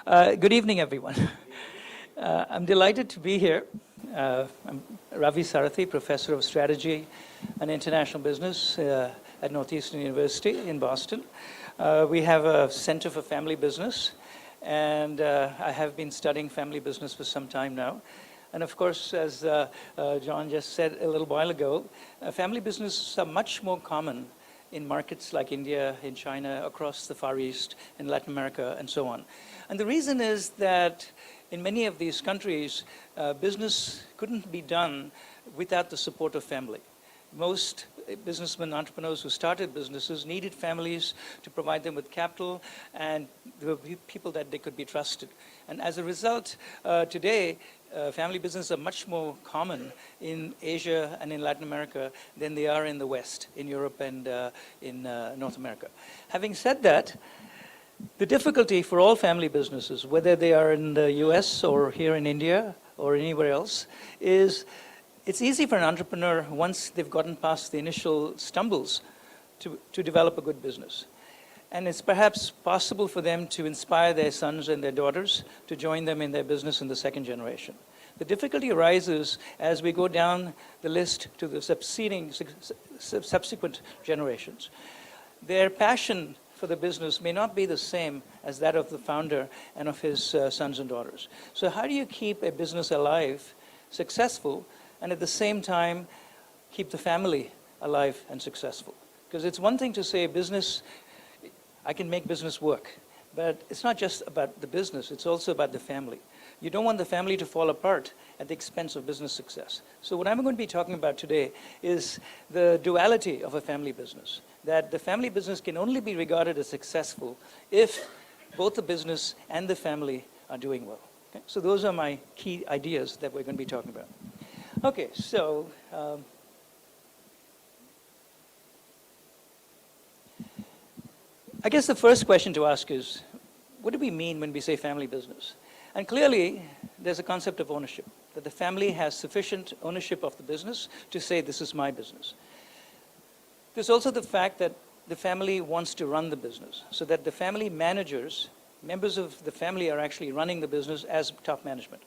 Good evening, everyone. I'm delighted to be here. I'm Ravi Sarathy, Professor of Strategy and International Business at Northeastern University in Boston. We have a Center for Family Business, and I have been studying family business for some time now. And of course, as John just said a little while ago, family businesses are much more common in markets like India, in China, across the Far East, in Latin America, and so on. And the reason is that in many of these countries, business couldn't be done without the support of family. Most businessmen, entrepreneurs who started businesses needed families to provide them with capital and the people that they could be trusted. And as a result, today, family businesses are much more common in Asia and in Latin America than they are in the West, in Europe and in North America. Having said that, the difficulty for all family businesses, whether they are in the US or here in India or anywhere else, is it's easy for an entrepreneur, once they've gotten past the initial stumbles, to develop a good business. And it's perhaps possible for them to inspire their sons and their daughters to join them in their business in the second generation. The difficulty arises as we go down the list to the subsequent generations. Their passion for the business may not be the same as that of the founder and of his sons and daughters. So how do you keep a business alive, successful, and at the same time keep the family alive and successful? Because it's one thing to say business, I can make business work, but it's not just about the business, it's also about the family. You don't want the family to fall apart at the expense of business success. So what I'm going to be talking about today is the duality of a family business, that the family business can only be regarded as successful if both the business and the family are doing well. Okay? So those are my key ideas that we're going to be talking about. Okay, so I guess the first question to ask is, what do we mean when we say family business? And clearly, there's a concept of ownership, that the family has sufficient ownership of the business to say, this is my business. There's also the fact that the family wants to run the business, so that the family managers, members of the family, are actually running the business as top management.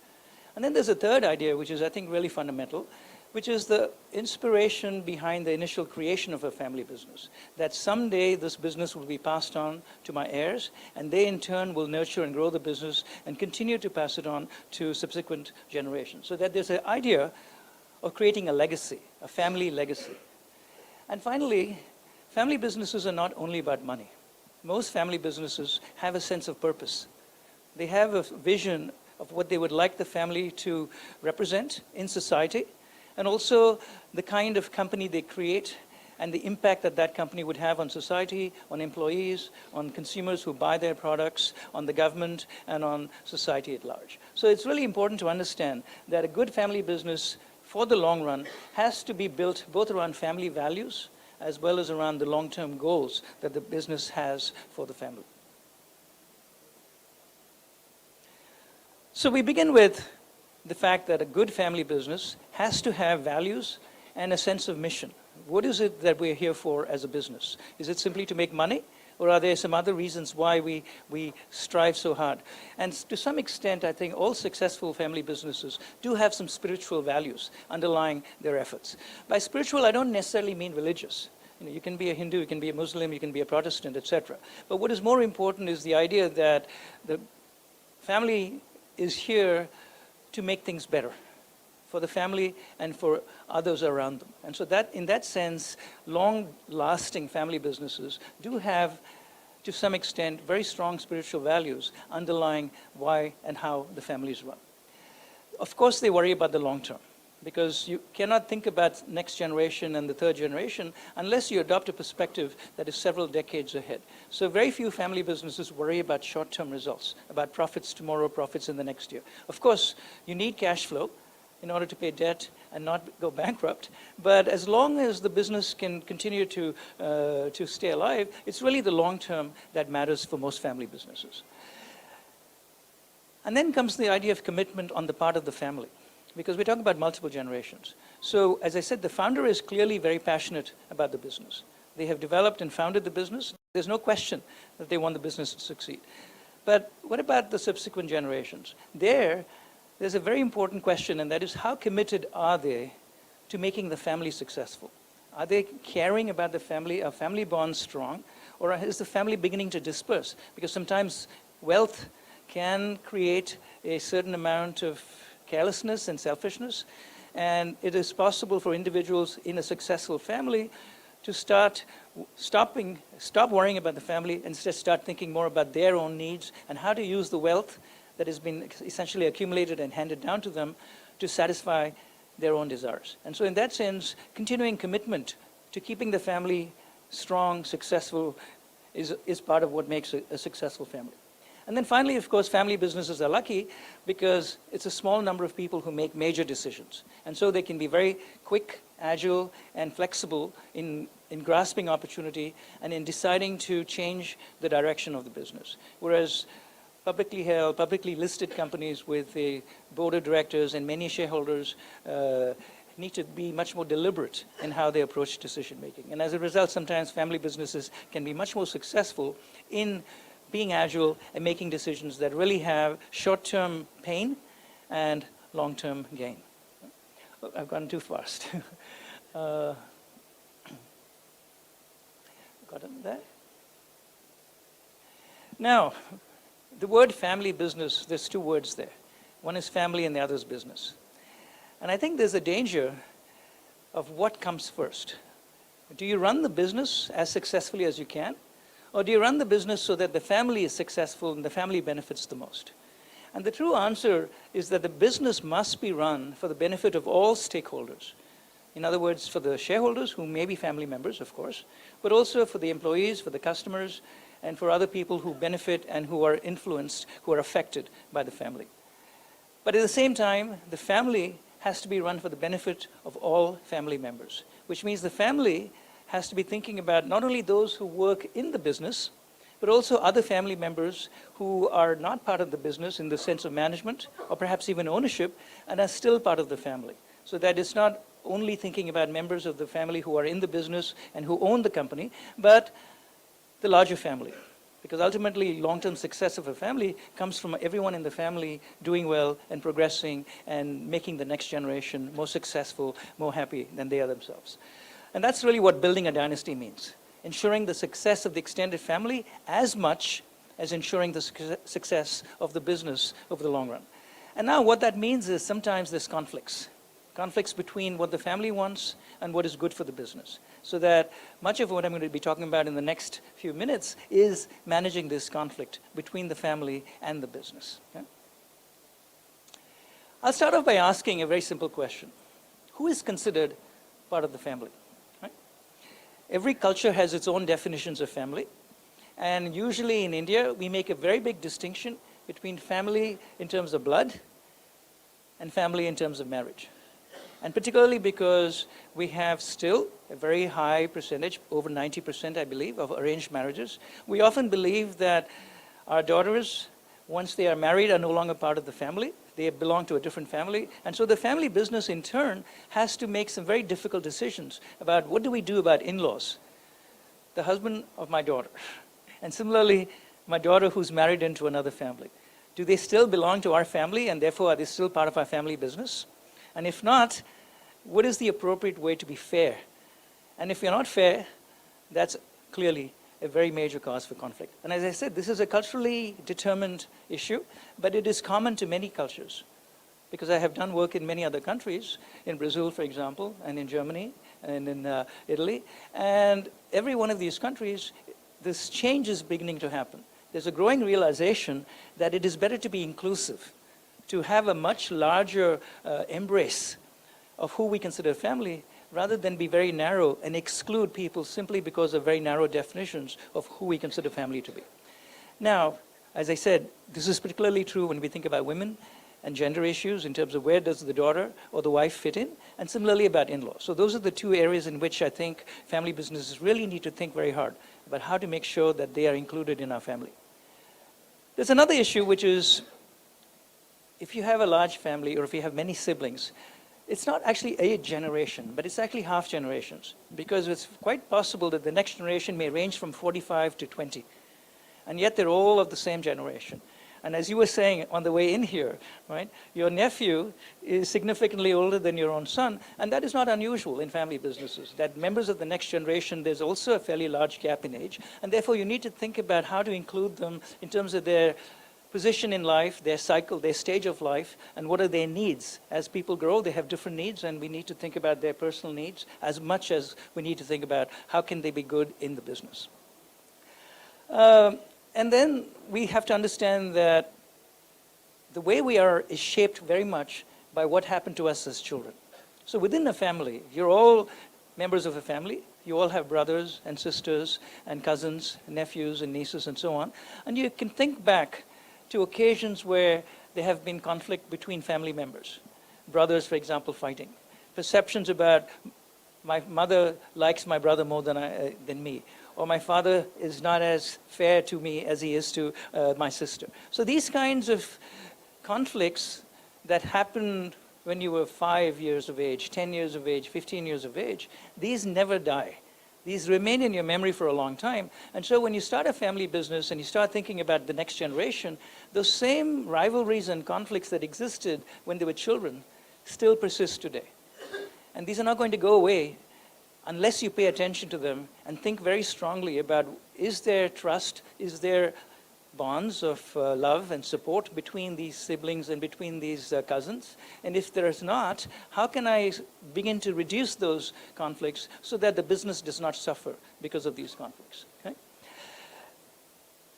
And then there's a third idea, which is, I think, really fundamental, which is the inspiration behind the initial creation of a family business. That someday this business will be passed on to my heirs, and they in turn will nurture and grow the business and continue to pass it on to subsequent generations. So that there's an idea of creating a legacy, a family legacy. And finally, family businesses are not only about money. Most family businesses have a sense of purpose. They have a vision of what they would like the family to represent in society, and also the kind of company they create and the impact that that company would have on society, on employees, on consumers who buy their products, on the government, and on society at large. So it's really important to understand that a good family business for the long run has to be built both around family values as well as around the long-term goals that the business has for the family. So we begin with the fact that a good family business has to have values and a sense of mission. What is it that we're here for as a business? Is it simply to make money? Or are there some other reasons why we strive so hard? And to some extent, I think all successful family businesses do have some spiritual values underlying their efforts. By spiritual, I don't necessarily mean religious. You can be a Hindu, you can be a Muslim, you can be a Protestant, etc. But what is more important is the idea that the family is here to make things better for the family and for others around them. And so that, in that sense, long-lasting family businesses do have, to some extent, very strong spiritual values underlying why and how the families run. Of course, they worry about the long term, because you cannot think about next generation and the third generation unless you adopt a perspective that is several decades ahead. So very few family businesses worry about short-term results, about profits tomorrow, profits in the next year. Of course, you need cash flow in order to pay debt and not go bankrupt. But as long as the business can continue to stay alive, it's really the long term that matters for most family businesses. And then comes the idea of commitment on the part of the family, because we're talking about multiple generations. So as I said, the founder is clearly very passionate about the business. They have developed and founded the business. There's no question that they want the business to succeed. But what about the subsequent generations? There's a very important question, and that is, how committed are they to making the family successful? Are they caring about the family? Are family bonds strong? Or is the family beginning to disperse? Because sometimes wealth can create a certain amount of carelessness and selfishness, and it is possible for individuals in a successful family to stop worrying about the family and instead start thinking more about their own needs and how to use the wealth that has been essentially accumulated and handed down to them to satisfy their own desires. And so in that sense, continuing commitment to keeping the family strong, successful, is part of what makes a successful family. And then finally, of course, family businesses are lucky because it's a small number of people who make major decisions. And so they can be very quick, agile, and flexible in grasping opportunity and in deciding to change the direction of the business. Whereas publicly held, publicly listed companies with a board of directors and many shareholders need to be much more deliberate in how they approach decision making. And as a result, sometimes family businesses can be much more successful in being agile and making decisions that really have short-term pain and long-term gain. Oh, I've gone too fast. Got it there? Now, the word family business, there's two words there. One is family and the other is business. And I think there's a danger of what comes first. Do you run the business as successfully as you can? Or do you run the business so that the family is successful and the family benefits the most? And the true answer is that the business must be run for the benefit of all stakeholders. In other words, for the shareholders, who may be family members, of course, but also for the employees, for the customers, and for other people who benefit and who are influenced, who are affected by the family. But at the same time, the family has to be run for the benefit of all family members, which means the family has to be thinking about not only those who work in the business, but also other family members who are not part of the business in the sense of management, or perhaps even ownership, and are still part of the family. So that it's not only thinking about members of the family who are in the business and who own the company, but the larger family. Because ultimately, long-term success of a family comes from everyone in the family doing well and progressing and making the next generation more successful, more happy than they are themselves. And that's really what building a dynasty means. Ensuring the success of the extended family as much as ensuring the success of the business over the long run. And now what that means is sometimes there's conflicts. Conflicts between what the family wants and what is good for the business. So that much of what I'm going to be talking about in the next few minutes is managing this conflict between the family and the business. Okay? I'll start off by asking a very simple question. Who is considered part of the family? Right? Every culture has its own definitions of family. And usually in India, we make a very big distinction between family in terms of blood and family in terms of marriage. And particularly because we have still a very high percentage, over 90% I believe, of arranged marriages. We often believe that our daughters, once they are married, are no longer part of the family. They belong to a different family. And so the family business in turn has to make some very difficult decisions about what do we do about in-laws, the husband of my daughter. And similarly, my daughter who's married into another family. Do they still belong to our family and therefore are they still part of our family business? And if not, what is the appropriate way to be fair? And if you're not fair, that's clearly a very major cause for conflict. And as I said, this is a culturally determined issue, but it is common to many cultures. Because I have done work in many other countries, in Brazil, for example, and in Germany, and in Italy. And every one of these countries, this change is beginning to happen. There's a growing realization that it is better to be inclusive, to have a much larger embrace of who we consider family, rather than be very narrow and exclude people simply because of very narrow definitions of who we consider family to be. Now, as I said, this is particularly true when we think about women and gender issues in terms of where does the daughter or the wife fit in, and similarly about in-laws. So those are the two areas in which I think family businesses really need to think very hard about how to make sure that they are included in our family. There's another issue, which is if you have a large family or if you have many siblings, it's not actually a generation, but it's actually half generations, because it's quite possible that the next generation may range from 45 to 20. and yet they're all of the same generation. And as you were saying on the way in here, right, your nephew is significantly older than your own son, and that is not unusual in family businesses, that members of the next generation, there's also a fairly large gap in age, and therefore you need to think about how to include them in terms of their position in life, their cycle, their stage of life, and what are their needs. As people grow, they have different needs, and we need to think about their personal needs as much as we need to think about how can they be good in the business. And then we have to understand that the way we are is shaped very much by what happened to us as children. So within a family, you're all members of a family. You all have brothers and sisters and cousins, nephews and nieces and so on. And you can think back to occasions where there have been conflict between family members. Brothers, for example, fighting. Perceptions about my mother likes my brother more than me. Or my father is not as fair to me as he is to my sister. So these kinds of conflicts that happened when you were 5 years of age, 10 years of age, 15 years of age, these never die. These remain in your memory for a long time. And so when you start a family business and you start thinking about the next generation, those same rivalries and conflicts that existed when they were children still persist today. And these are not going to go away unless you pay attention to them and think very strongly about, is there trust, is there bonds of love and support between these siblings and between these cousins? And if there is not, how can I begin to reduce those conflicts so that the business does not suffer because of these conflicts? Okay?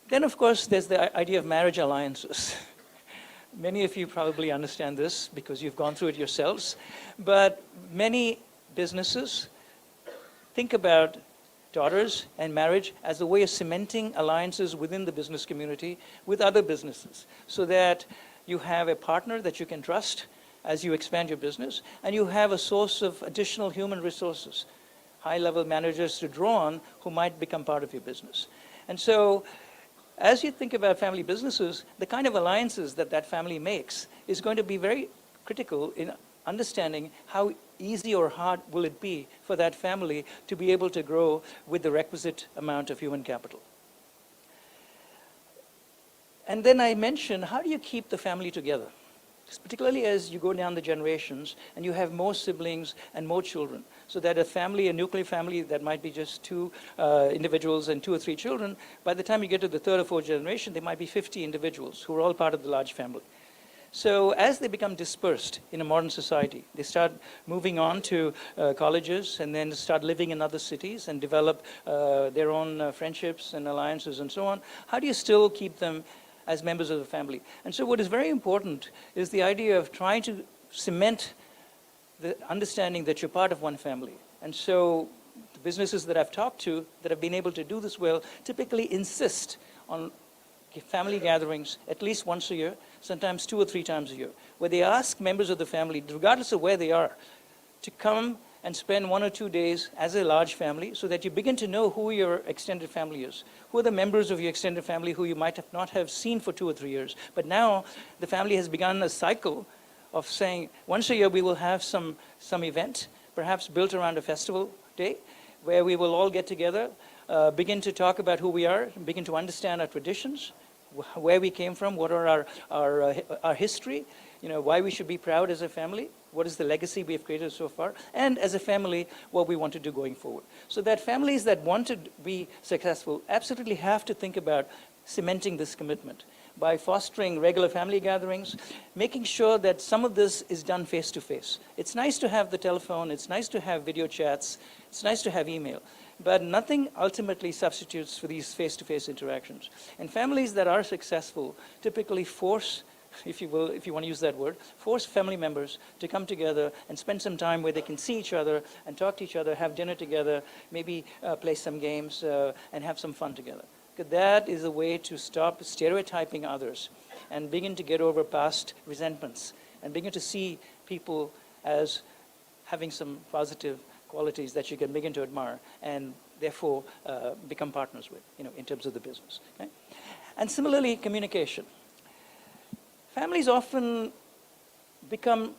Then, of course, there's the idea of marriage alliances. Many of you probably understand this because you've gone through it yourselves, but many businesses think about daughters and marriage as a way of cementing alliances within the business community with other businesses, so that you have a partner that you can trust as you expand your business, and you have a source of additional human resources, high-level managers to draw on who might become part of your business. And so as you think about family businesses, the kind of alliances that that family makes is going to be very critical in understanding how easy or hard will it be for that family to be able to grow with the requisite amount of human capital. And then I mentioned, how do you keep the family together? Particularly as you go down the generations and you have more siblings and more children, so that a family, a nuclear family that might be just two individuals and 2 or 3 children, by the time you get to the 3rd or 4th generation, there might be 50 individuals who are all part of the large family. So as they become dispersed in a modern society, they start moving on to colleges and then start living in other cities and develop their own friendships and alliances and so on. How do you still keep them as members of the family? And so what is very important is the idea of trying to cement the understanding that you're part of one family. And so the businesses that I've talked to that have been able to do this well typically insist on family gatherings at least once a year, sometimes 2 or 3 times a year, where they ask members of the family, regardless of where they are, to come and spend 1 or 2 days as a large family, so that you begin to know who your extended family is. Who are the members of your extended family who you might have not have seen for 2 or 3 years. But now the family has begun a cycle of saying, once a year we will have some event, perhaps built around a festival day, where we will all get together, begin to talk about who we are, begin to understand our traditions, where we came from, what are our history, why we should be proud as a family, what is the legacy we have created so far, and as a family, what we want to do going forward. So that families that want to be successful absolutely have to think about cementing this commitment by fostering regular family gatherings, making sure that some of this is done face-to-face. It's nice to have the telephone, it's nice to have video chats, it's nice to have email, but nothing ultimately substitutes for these face-to-face interactions. And families that are successful typically force, if you will, if you want to use that word, force family members to come together and spend some time where they can see each other and talk to each other, have dinner together, maybe play some games and have some fun together. Because that is a way to stop stereotyping others and begin to get over past resentments and begin to see people as having some positive qualities that you can begin to admire and therefore become partners with, in terms of the business. Okay? And similarly, communication. Families often become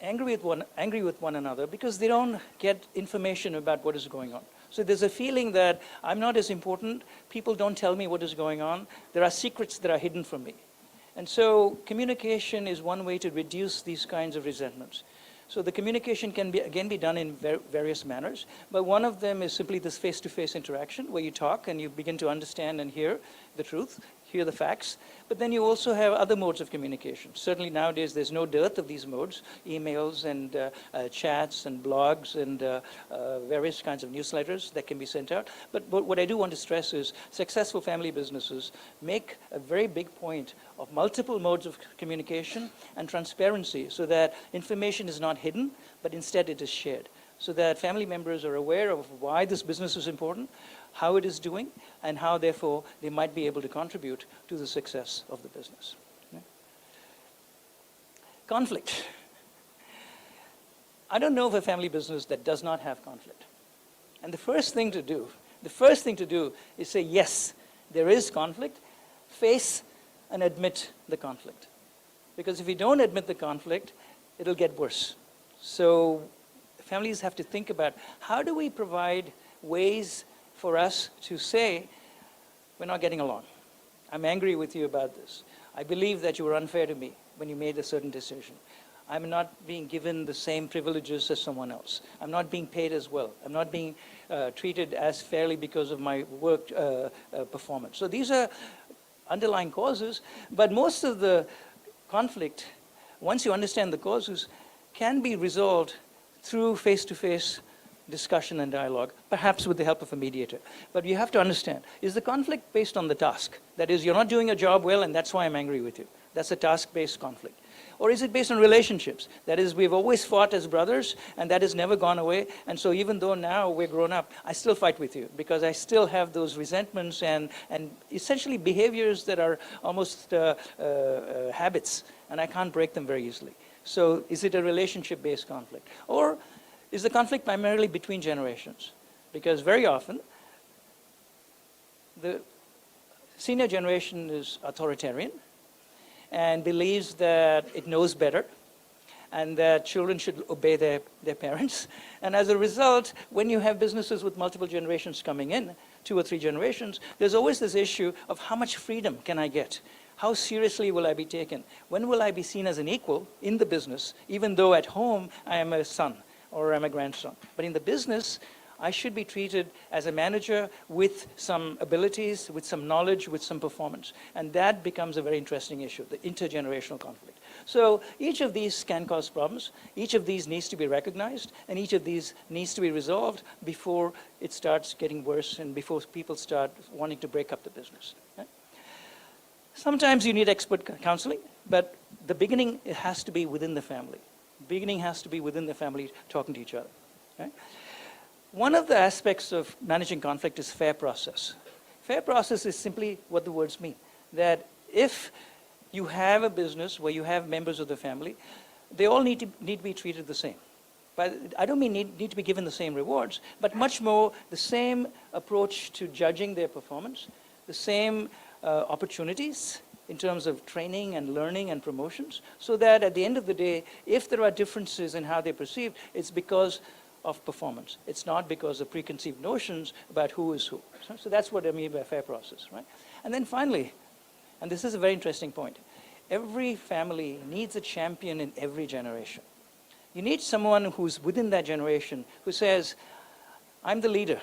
angry with one another because they don't get information about what is going on. So there's a feeling that I'm not as important, people don't tell me what is going on, there are secrets that are hidden from me. And so communication is one way to reduce these kinds of resentments. So the communication can again be done in various manners, but one of them is simply this face-to-face interaction where you talk and you begin to understand and hear the truth, hear the facts. But then you also have other modes of communication. Certainly nowadays there's no dearth of these modes, emails and chats and blogs and various kinds of newsletters that can be sent out. But what I do want to stress is successful family businesses make a very big point of multiple modes of communication and transparency so that information is not hidden, but instead it is shared. So that family members are aware of why this business is important, how it is doing, and how therefore they might be able to contribute to the success of the business. Yeah. Conflict. I don't know of a family business that does not have conflict. And the first thing to do is say, yes, there is conflict, face and admit the conflict. Because if you don't admit the conflict, it'll get worse. So families have to think about how do we provide ways for us to say, we're not getting along. I'm angry with you about this. I believe that you were unfair to me when you made a certain decision. I'm not being given the same privileges as someone else. I'm not being paid as well. I'm not being treated as fairly because of my work performance. So these are underlying causes, but most of the conflict, once you understand the causes, can be resolved through face-to-face discussion and dialogue, perhaps with the help of a mediator. But you have to understand, is the conflict based on the task? That is, you're not doing a job well and that's why I'm angry with you. That's a task-based conflict. Or is it based on relationships? That is, we've always fought as brothers and that has never gone away. And so even though now we're grown up, I still fight with you because I still have those resentments and essentially behaviors that are almost habits, and I can't break them very easily. So is it a relationship-based conflict? Or is the conflict primarily between generations? Because very often, the senior generation is authoritarian and believes that it knows better and that children should obey their parents. And as a result, when you have businesses with multiple generations coming in, 2 or 3 generations, there's always this issue of how much freedom can I get? How seriously will I be taken? When will I be seen as an equal in the business, even though at home I am a son or I'm a grandson? But in the business, I should be treated as a manager with some abilities, with some knowledge, with some performance. And that becomes a very interesting issue, the intergenerational conflict. So each of these can cause problems. Each of these needs to be recognized, and each of these needs to be resolved before it starts getting worse and before people start wanting to break up the business. Okay? Sometimes you need expert counseling, but the beginning, it has to be within the family. The beginning has to be within the family talking to each other. Okay? One of the aspects of managing conflict is fair process. Fair process is simply what the words mean. That if you have a business where you have members of the family, they all need to be treated the same. But I don't mean need to be given the same rewards, but much more the same approach to judging their performance, the same opportunities in terms of training and learning and promotions, so that at the end of the day, if there are differences in how they're perceived, it's because of performance. It's not because of preconceived notions about who is who. So that's what I mean by fair process, right? And then finally, and this is a very interesting point, every family needs a champion in every generation. You need someone who's within that generation who says, I'm the leader,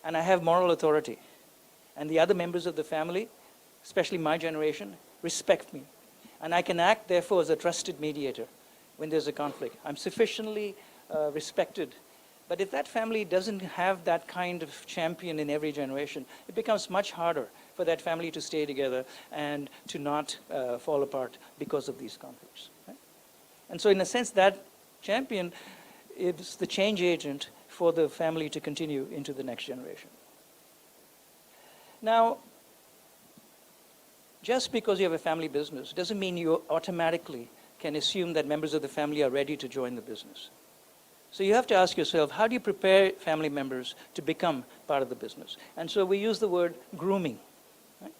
and I have moral authority, and the other members of the family, especially my generation, respect me. And I can act, therefore, as a trusted mediator when there's a conflict. I'm sufficiently respected. But if that family doesn't have that kind of champion in every generation, it becomes much harder for that family to stay together and to not fall apart because of these conflicts. Right? And so in a sense, that champion is the change agent for the family to continue into the next generation. Now, just because you have a family business doesn't mean you automatically can assume that members of the family are ready to join the business. So you have to ask yourself, how do you prepare family members to become part of the business? And so we use the word grooming. Right?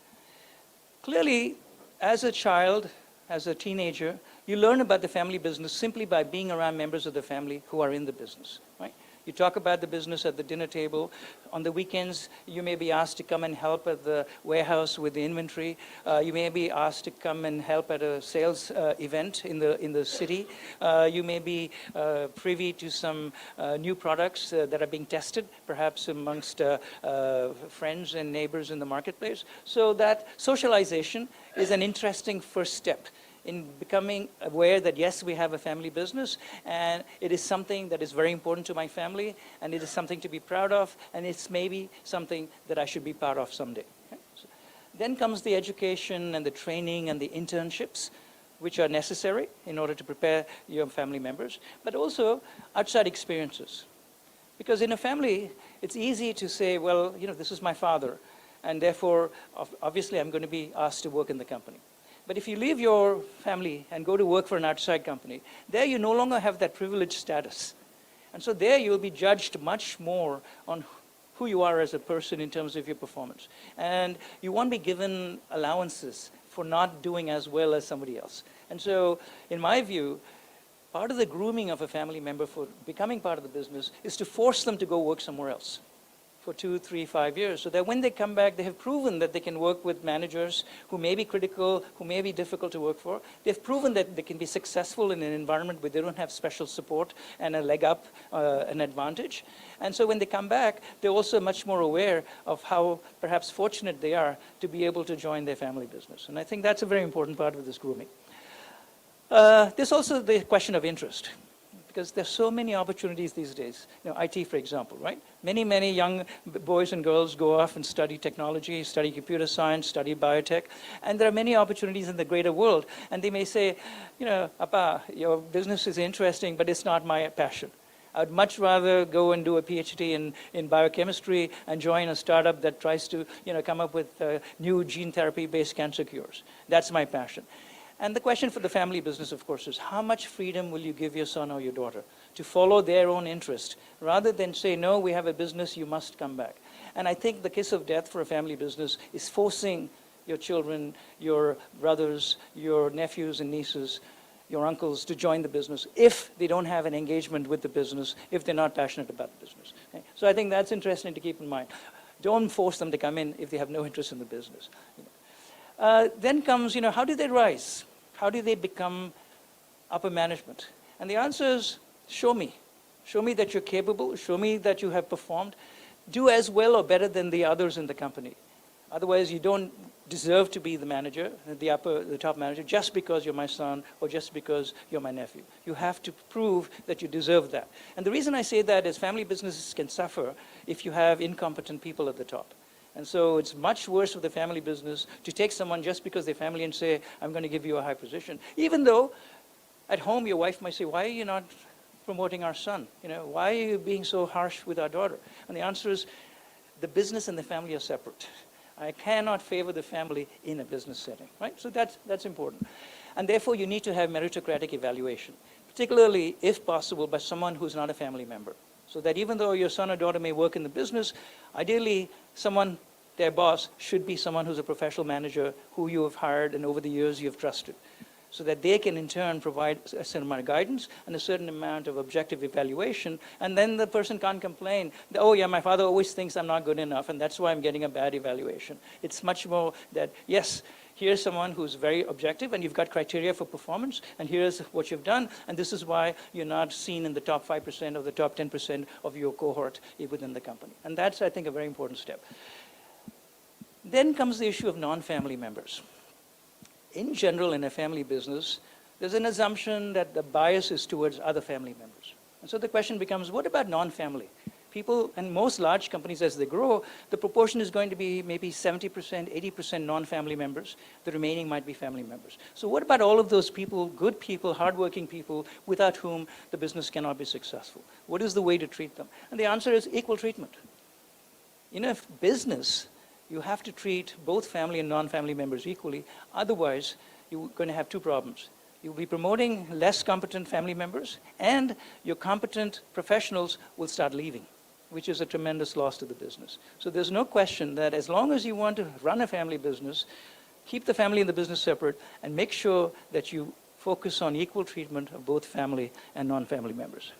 Clearly, as a child, as a teenager, you learn about the family business simply by being around members of the family who are in the business. Right? You talk about the business at the dinner table. On the weekends, you may be asked to come and help at the warehouse with the inventory. You may be asked to come and help at a sales event in the city. You may be privy to some new products that are being tested, perhaps amongst friends and neighbors in the marketplace. So that socialization is an interesting first step in becoming aware that, yes, we have a family business, and it is something that is very important to my family, and it is something to be proud of, and it's maybe something that I should be part of someday. Okay? So then comes the education and the training and the internships, which are necessary in order to prepare your family members, but also outside experiences. Because in a family, it's easy to say, well, you know, this is my father, and therefore, obviously, I'm going to be asked to work in the company. But if you leave your family and go to work for an outside company, there you no longer have that privileged status. And so there you'll be judged much more on who you are as a person in terms of your performance. And you won't be given allowances for not doing as well as somebody else. And so, in my view, part of the grooming of a family member for becoming part of the business is to force them to go work somewhere else for 2, 3, 5 years, so that when they come back, they have proven that they can work with managers who may be critical, who may be difficult to work for. They've proven that they can be successful in an environment where they don't have special support and a leg up, an advantage. And so when they come back, they're also much more aware of how perhaps fortunate they are to be able to join their family business. And I think that's a very important part of this grooming. There's also the question of interest, because there's so many opportunities these days. You know, IT, for example, right? Many young boys and girls go off and study technology, study computer science, study biotech, and there are many opportunities in the greater world. And they may say, you know, Appa, your business is interesting, but it's not my passion. I'd much rather go and do a PhD in biochemistry and join a startup that tries to, you know, come up with new gene therapy-based cancer cures. That's my passion. And the question for the family business, of course, is how much freedom will you give your son or your daughter to follow their own interest, rather than say, no, we have a business, you must come back. And I think the kiss of death for a family business is forcing your children, your brothers, your nephews and nieces, your uncles to join the business if they don't have an engagement with the business, if they're not passionate about the business. Okay? So I think that's interesting to keep in mind. Don't force them to come in if they have no interest in the business. You know. Then comes, you know, how do they rise? How do they become upper management? And the answer is, show me. Show me that you're capable. Show me that you have performed. Do as well or better than the others in the company. Otherwise, you don't deserve to be the manager, the top manager, just because you're my son or just because you're my nephew. You have to prove that you deserve that. And the reason I say that is family businesses can suffer if you have incompetent people at the top. And so it's much worse for the family business to take someone just because they're family and say, I'm going to give you a high position. Even though at home your wife might say, why are you not promoting our son? You know, why are you being so harsh with our daughter? And the answer is, the business and the family are separate. I cannot favor the family in a business setting, right? So that's important. And therefore you need to have meritocratic evaluation, particularly if possible by someone who's not a family member. So that even though your son or daughter may work in the business, ideally someone, their boss, should be someone who's a professional manager who you have hired and over the years you have trusted. So that they can in turn provide a certain amount of guidance and a certain amount of objective evaluation, and then the person can't complain, oh yeah, my father always thinks I'm not good enough and that's why I'm getting a bad evaluation. It's much more that, yes, here's someone who's very objective and you've got criteria for performance, and here's what you've done, and this is why you're not seen in the top 5% or the top 10% of your cohort within the company. And that's, I think, a very important step. Then comes the issue of non-family members. In general, in a family business, there's an assumption that the bias is towards other family members. And so the question becomes, what about non-family? People, and most large companies as they grow, the proportion is going to be maybe 70%, 80% non-family members. The remaining might be family members. So what about all of those people, good people, hardworking people, without whom the business cannot be successful? What is the way to treat them? And the answer is equal treatment. In a business, you have to treat both family and non-family members equally. Otherwise, you're going to have two problems. You'll be promoting less competent family members, and your competent professionals will start leaving, which is a tremendous loss to the business. So there's no question that as long as you want to run a family business, keep the family and the business separate, and make sure that you focus on equal treatment of both family and non-family members.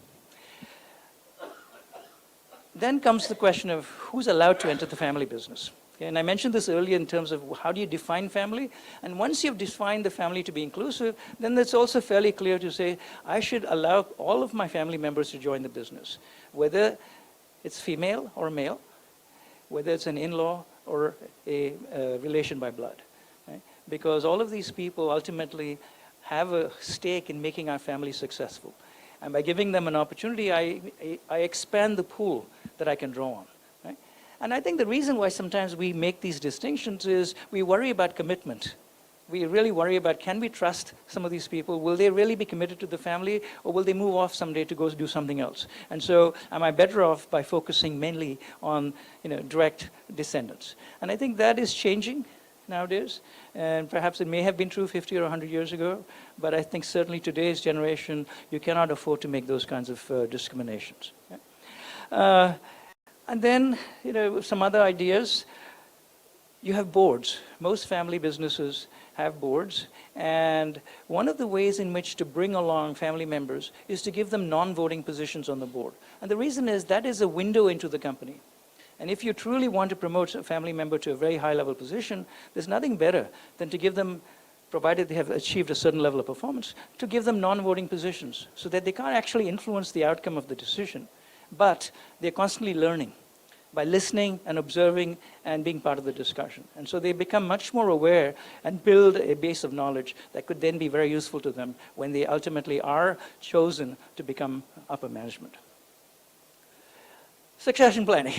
then comes the question of who's allowed to enter the family business. Okay, and I mentioned this earlier in terms of how do you define family? And once you've defined the family to be inclusive, then it's also fairly clear to say, I should allow all of my family members to join the business, whether it's female or male, whether it's an in-law or a relation by blood. Right? Because all of these people ultimately have a stake in making our family successful. And by giving them an opportunity, I expand the pool that I can draw on. Right? And I think the reason why sometimes we make these distinctions is we worry about commitment. We really worry about, can we trust some of these people? Will they really be committed to the family, or will they move off someday to go do something else? And so am I better off by focusing mainly on direct descendants? And I think that is changing nowadays. And perhaps it may have been true 50 or 100 years ago, but I think certainly today's generation, you cannot afford to make those kinds of discriminations. And then, some other ideas. You have boards. Most family businesses have boards, and one of the ways in which to bring along family members is to give them non-voting positions on the board. And the reason is that is a window into the company. And if you truly want to promote a family member to a very high-level position, there's nothing better than to give them, provided they have achieved a certain level of performance, to give them non-voting positions so that they can't actually influence the outcome of the decision, but they're constantly learning by listening and observing and being part of the discussion. And so they become much more aware and build a base of knowledge that could then be very useful to them when they ultimately are chosen to become upper management. Succession planning.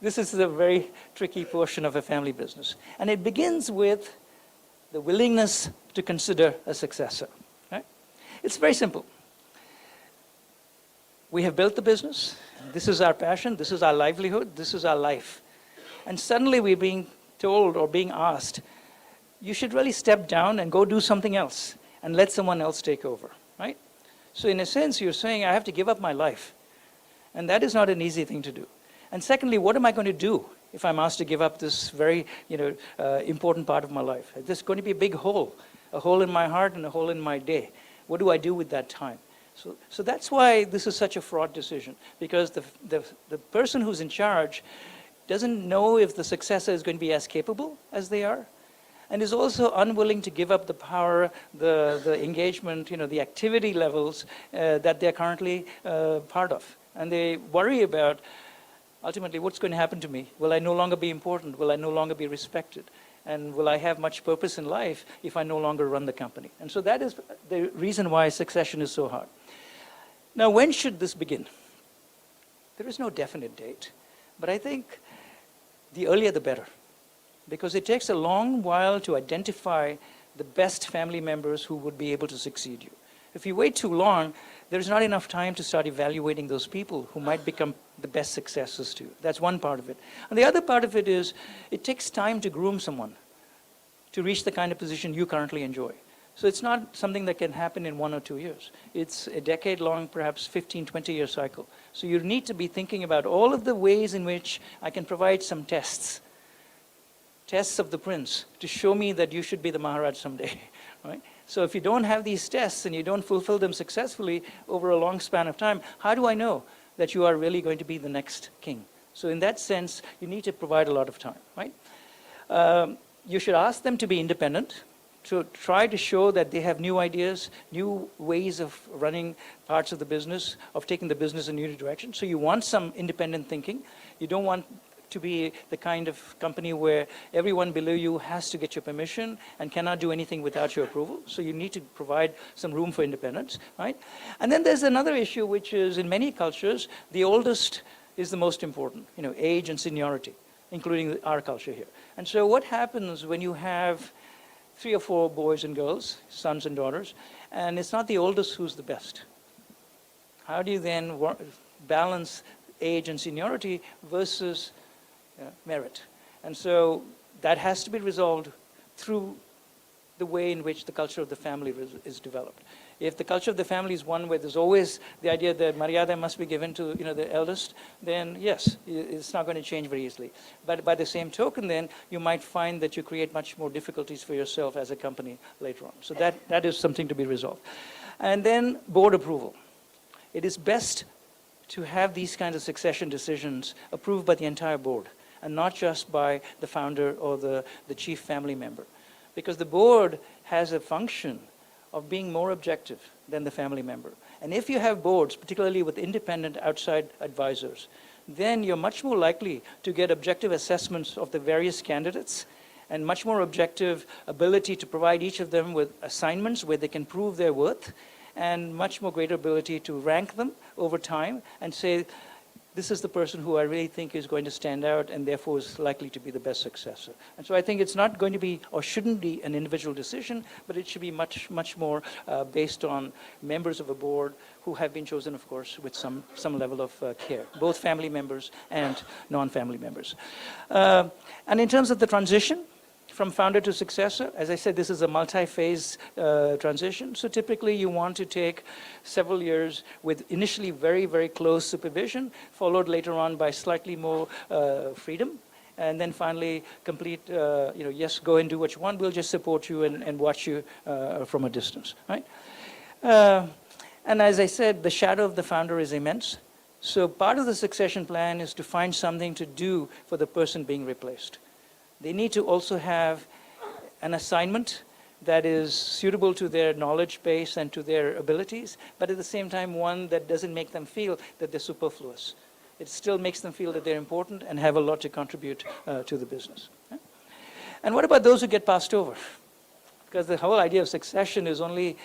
This is a very tricky portion of a family business. And it begins with the willingness to consider a successor. Right? It's very simple. We have built the business. This is our passion. This is our livelihood. This is our life. And suddenly we're being told or being asked, you should really step down and go do something else and let someone else take over. Right? So in a sense, you're saying, I have to give up my life. And that is not an easy thing to do. And secondly, what am I going to do if I'm asked to give up this very important part of my life? There's going to be a big hole, a hole in my heart and a hole in my day. What do I do with that time? So that's why this is such a fraught decision, because the person who's in charge doesn't know if the successor is going to be as capable as they are, and is also unwilling to give up the power, the engagement, the activity levels that they're currently part of. And they worry about, ultimately, what's going to happen to me? Will I no longer be important? Will I no longer be respected? And will I have much purpose in life if I no longer run the company? And so that is the reason why succession is so hard. Now, when should this begin? There is no definite date, but I think the earlier the better, because it takes a long while to identify the best family members who would be able to succeed you. If you wait too long, there's not enough time to start evaluating those people who might become the best successors to you. That's one part of it. And the other part of it is, it takes time to groom someone to reach the kind of position you currently enjoy. So it's not something that can happen in 1 or 2 years. It's a decade-long, perhaps 15, 20-year cycle. So you need to be thinking about all of the ways in which I can provide some tests of the prince, to show me that you should be the Maharaj someday. Right? So if you don't have these tests and you don't fulfill them successfully over a long span of time, how do I know that you are really going to be the next king? So in that sense, you need to provide a lot of time. Right? You should ask them to be independent, to try to show that they have new ideas, new ways of running parts of the business, of taking the business in a new direction. So you want some independent thinking. You don't want to be the kind of company where everyone below you has to get your permission and cannot do anything without your approval. So you need to provide some room for independence, right? And then there's another issue, which is in many cultures, the oldest is the most important, age and seniority, including our culture here. And so what happens when you have 3 or 4 boys and girls, sons and daughters, and it's not the oldest who's the best? How do you then balance age and seniority versus merit? And so that has to be resolved through the way in which the culture of the family is developed. If the culture of the family is one where there's always the idea that maryada must be given to the eldest, then yes, it's not going to change very easily. But by the same token, then you might find that you create much more difficulties for yourself as a company later on. So that is something to be resolved. And then board approval. It is best to have these kinds of succession decisions approved by the entire board, and not just by the founder or the chief family member. Because the board has a function of being more objective than the family member. And if you have boards, particularly with independent outside advisors, then you're much more likely to get objective assessments of the various candidates and much more objective ability to provide each of them with assignments where they can prove their worth, and much more greater ability to rank them over time and say, this is the person who I really think is going to stand out and therefore is likely to be the best successor. And so I think it's not going to be, or shouldn't be, an individual decision, but it should be much more based on members of a board who have been chosen, of course, with some level of care, both family members and non-family members. And in terms of the transition from founder to successor, as I said, this is a multi-phase transition. So typically you want to take several years with initially very close supervision, followed later on by slightly more freedom, and then finally complete, yes, go and do what you want, we'll just support you and watch you from a distance, right? And as I said, the shadow of the founder is immense. So part of the succession plan is to find something to do for the person being replaced. They need to also have an assignment that is suitable to their knowledge base and to their abilities, but at the same time one that doesn't make them feel that they're superfluous. It still makes them feel that they're important and have a lot to contribute to the business. And what about those who get passed over? Because the whole idea of succession is only,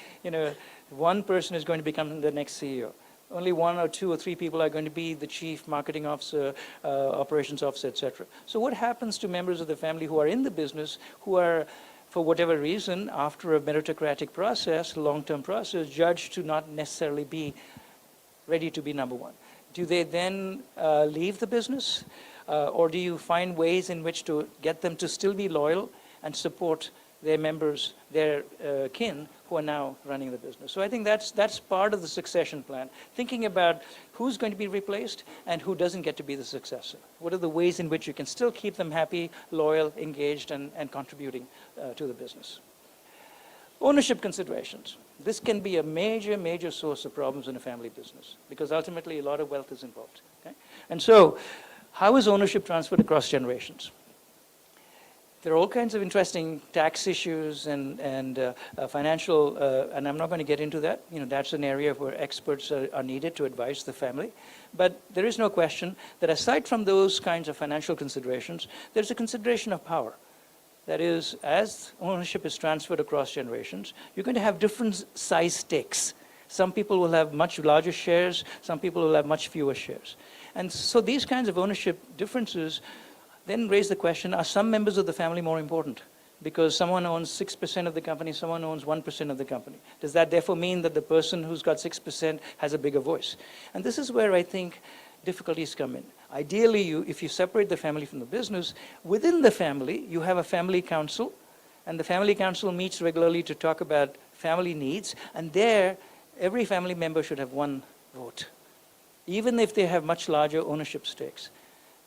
one person is going to become the next CEO. Only one or two or three people are going to be the chief marketing officer, operations officer, etc. So what happens to members of the family who are in the business, who are, for whatever reason, after a meritocratic process, long-term process, judged to not necessarily be ready to be number one? Do they then leave the business? Or do you find ways in which to get them to still be loyal and support their members, their kin, who are now running the business? So I think that's part of the succession plan, thinking about who's going to be replaced and who doesn't get to be the successor. What are the ways in which you can still keep them happy, loyal, engaged, and contributing to the business? Ownership considerations. This can be a major source of problems in a family business, because ultimately a lot of wealth is involved. Okay? And so, how is ownership transferred across generations? There are all kinds of interesting tax issues and financial, and I'm not going to get into that. That's an area where experts are needed to advise the family. But there is no question that aside from those kinds of financial considerations, there's a consideration of power. That is, as ownership is transferred across generations, you're going to have different size stakes. Some people will have much larger shares, some people will have much fewer shares. And so these kinds of ownership differences then raise the question, are some members of the family more important? Because someone owns 6% of the company, someone owns 1% of the company. Does that therefore mean that the person who's got 6% has a bigger voice? And this is where I think difficulties come in. Ideally, if you separate the family from the business, within the family, you have a family council, and the family council meets regularly to talk about family needs, and there, every family member should have one vote, even if they have much larger ownership stakes.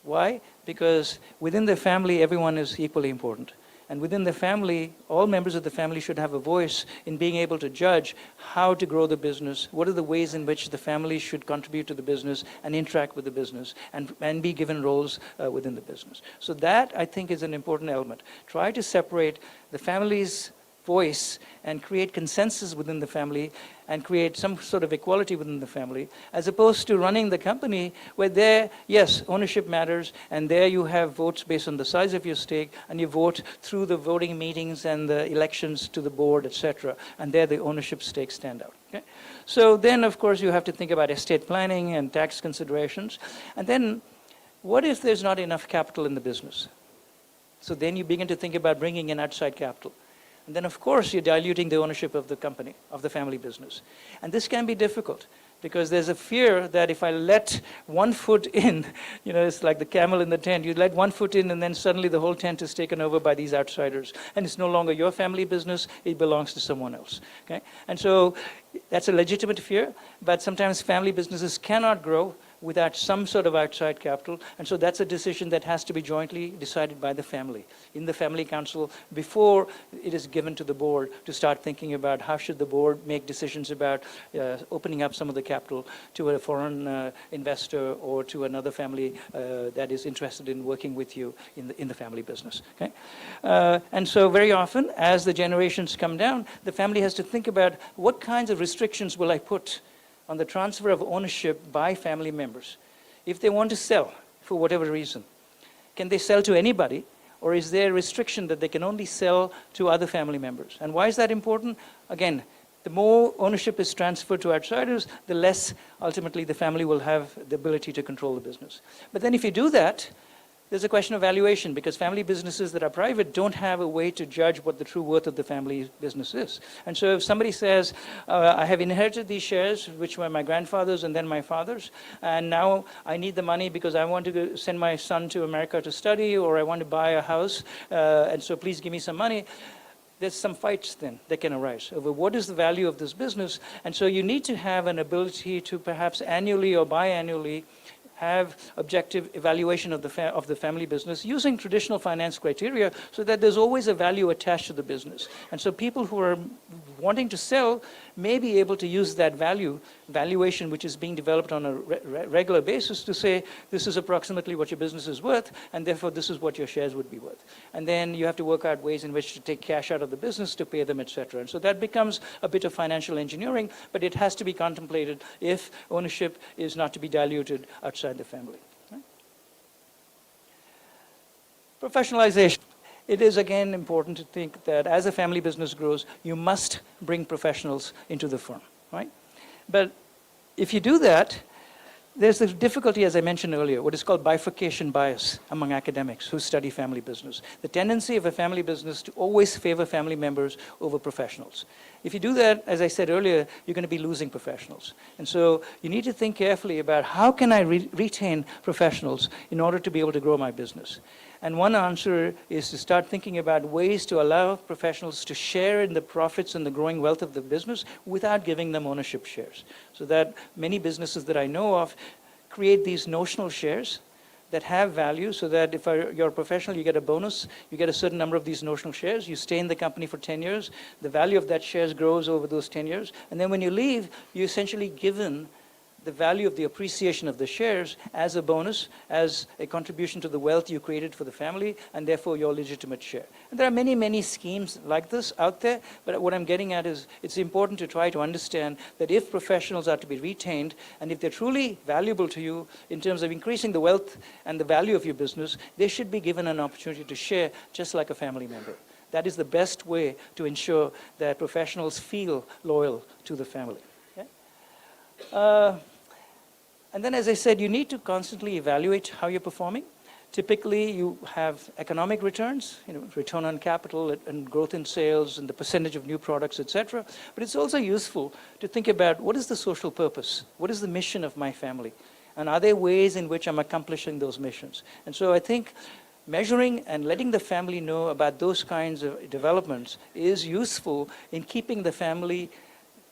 Why? Because within the family, everyone is equally important. And within the family, all members of the family should have a voice in being able to judge how to grow the business, what are the ways in which the family should contribute to the business and interact with the business, and be given roles within the business. So that, I think, is an important element. Try to separate the family's voice and create consensus within the family and create some sort of equality within the family, as opposed to running the company where there, yes, ownership matters, and there you have votes based on the size of your stake, and you vote through the voting meetings and the elections to the board, etc. And there the ownership stakes stand out. Okay? So then, of course, you have to think about estate planning and tax considerations. And then, what if there's not enough capital in the business? So then you begin to think about bringing in outside capital. And then, of course, you're diluting the ownership of the company, of the family business. And this can be difficult, because there's a fear that if I let one foot in, it's like the camel in the tent. You let one foot in, and then suddenly the whole tent is taken over by these outsiders. And it's no longer your family business, it belongs to someone else. Okay? And so that's a legitimate fear, but sometimes family businesses cannot grow without some sort of outside capital. And so that's a decision that has to be jointly decided by the family, in the family council, before it is given to the board to start thinking about how should the board make decisions about opening up some of the capital to a foreign investor or to another family that is interested in working with you in the family business. Okay? And so very often, as the generations come down, the family has to think about what kinds of restrictions will I put on the transfer of ownership by family members. If they want to sell, for whatever reason, can they sell to anybody, or is there a restriction that they can only sell to other family members? And why is that important? Again, the more ownership is transferred to outsiders, the less ultimately the family will have the ability to control the business. But then if you do that, there's a question of valuation, because family businesses that are private don't have a way to judge what the true worth of the family business is. And so if somebody says, I have inherited these shares, which were my grandfather's and then my father's, and now I need the money because I want to send my son to America to study, or I want to buy a house, and so please give me some money. There's some fights then that can arise over what is the value of this business. And so you need to have an ability to perhaps annually or biannually have objective evaluation of the family business using traditional finance criteria, so that there's always a value attached to the business. And so people who are wanting to sell may be able to use that valuation which is being developed on a regular basis to say, this is approximately what your business is worth, and therefore this is what your shares would be worth. And then you have to work out ways in which to take cash out of the business to pay them, etc. And so that becomes a bit of financial engineering, but it has to be contemplated if ownership is not to be diluted outside the family. Right? Professionalization. It is again important to think that as a family business grows, you must bring professionals into the firm, right? But if you do that, there's the difficulty, as I mentioned earlier, what is called bifurcation bias among academics who study family business. The tendency of a family business to always favor family members over professionals. If you do that, as I said earlier, you're going to be losing professionals. And so you need to think carefully about how can I retain professionals in order to be able to grow my business. And one answer is to start thinking about ways to allow professionals to share in the profits and the growing wealth of the business without giving them ownership shares. So that many businesses that I know of create these notional shares that have value, so that if you're a professional, you get a bonus, you get a certain number of these notional shares, you stay in the company for 10 years, the value of that shares grows over those 10 years, and then when you leave, you're essentially given the value of the appreciation of the shares as a bonus, as a contribution to the wealth you created for the family, and therefore your legitimate share. And there are many, many schemes like this out there, but what I'm getting at is it's important to try to understand that if professionals are to be retained, and if they're truly valuable to you in terms of increasing the wealth and the value of your business, they should be given an opportunity to share just like a family member. That is the best way to ensure that professionals feel loyal to the family. Okay? And then, as I said, you need to constantly evaluate how you're performing. Typically, you have economic returns, return on capital and growth in sales and the percentage of new products, etc. But it's also useful to think about what is the social purpose? What is the mission of my family? And are there ways in which I'm accomplishing those missions? And so I think measuring and letting the family know about those kinds of developments is useful in keeping the family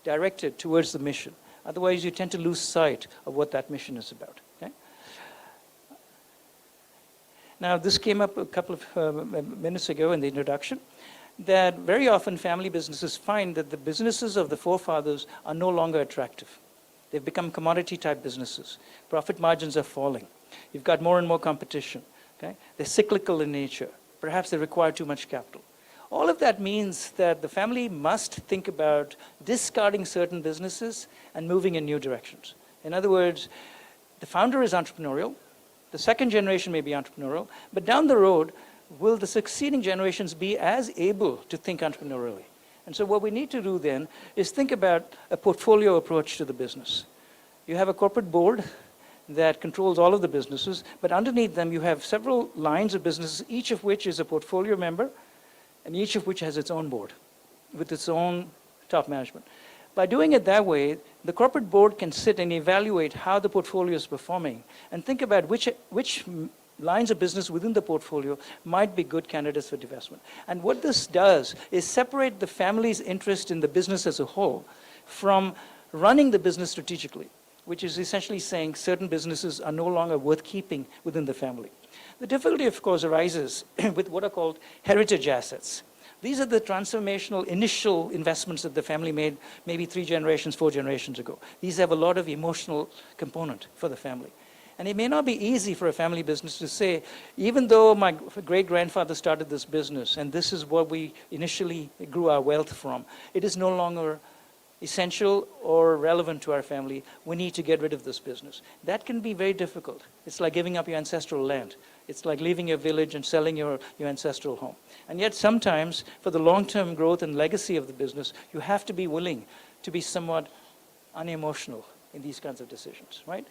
directed towards the mission. Otherwise, you tend to lose sight of what that mission is about. Okay? Now, this came up a couple of minutes ago in the introduction, that very often family businesses find that the businesses of the forefathers are no longer attractive. They've become commodity-type businesses. Profit margins are falling. You've got more and more competition. Okay? They're cyclical in nature. Perhaps they require too much capital. All of that means that the family must think about discarding certain businesses and moving in new directions. In other words, the founder is entrepreneurial, the second generation may be entrepreneurial, but down the road, will the succeeding generations be as able to think entrepreneurially? And so what we need to do then is think about a portfolio approach to the business. You have a corporate board that controls all of the businesses, but underneath them you have several lines of businesses, each of which is a portfolio member, and each of which has its own board with its own top management. By doing it that way, the corporate board can sit and evaluate how the portfolio is performing and think about which lines of business within the portfolio might be good candidates for divestment. And what this does is separate the family's interest in the business as a whole from running the business strategically. which is essentially saying certain businesses are no longer worth keeping within the family. The difficulty, of course, arises with what are called heritage assets. These are the transformational initial investments that the family made maybe 3 generations, 4 generations ago. These have a lot of emotional component for the family. And it may not be easy for a family business to say, even though my great-grandfather started this business and this is what we initially grew our wealth from, it is no longer essential or relevant to our family. We need to get rid of this business. That can be very difficult. It's like giving up your ancestral land. It's like leaving your village and selling your ancestral home. And yet sometimes, for the long-term growth and legacy of the business, you have to be willing to be somewhat unemotional in these kinds of decisions, right?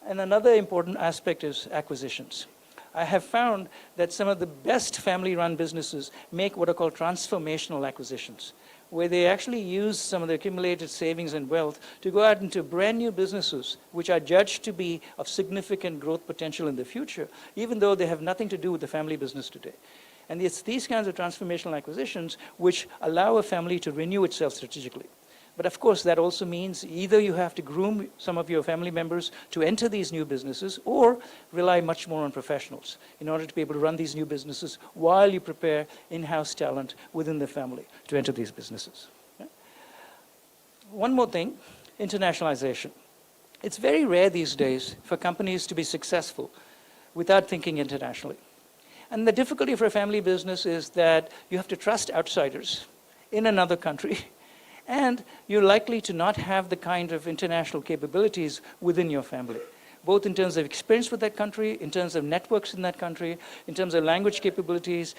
And another important aspect is acquisitions. I have found that some of the best family-run businesses make what are called transformational acquisitions, where they actually use some of the accumulated savings and wealth to go out into brand new businesses, which are judged to be of significant growth potential in the future, even though they have nothing to do with the family business today. And it's these kinds of transformational acquisitions which allow a family to renew itself strategically. But of course, that also means either you have to groom some of your family members to enter these new businesses or rely much more on professionals in order to be able to run these new businesses while you prepare in-house talent within the family to enter these businesses. Okay? One more thing, internationalization. It's very rare these days for companies to be successful without thinking internationally. And the difficulty for a family business is that you have to trust outsiders in another country, and you're likely to not have the kind of international capabilities within your family, both in terms of experience with that country, in terms of networks in that country, in terms of language capabilities,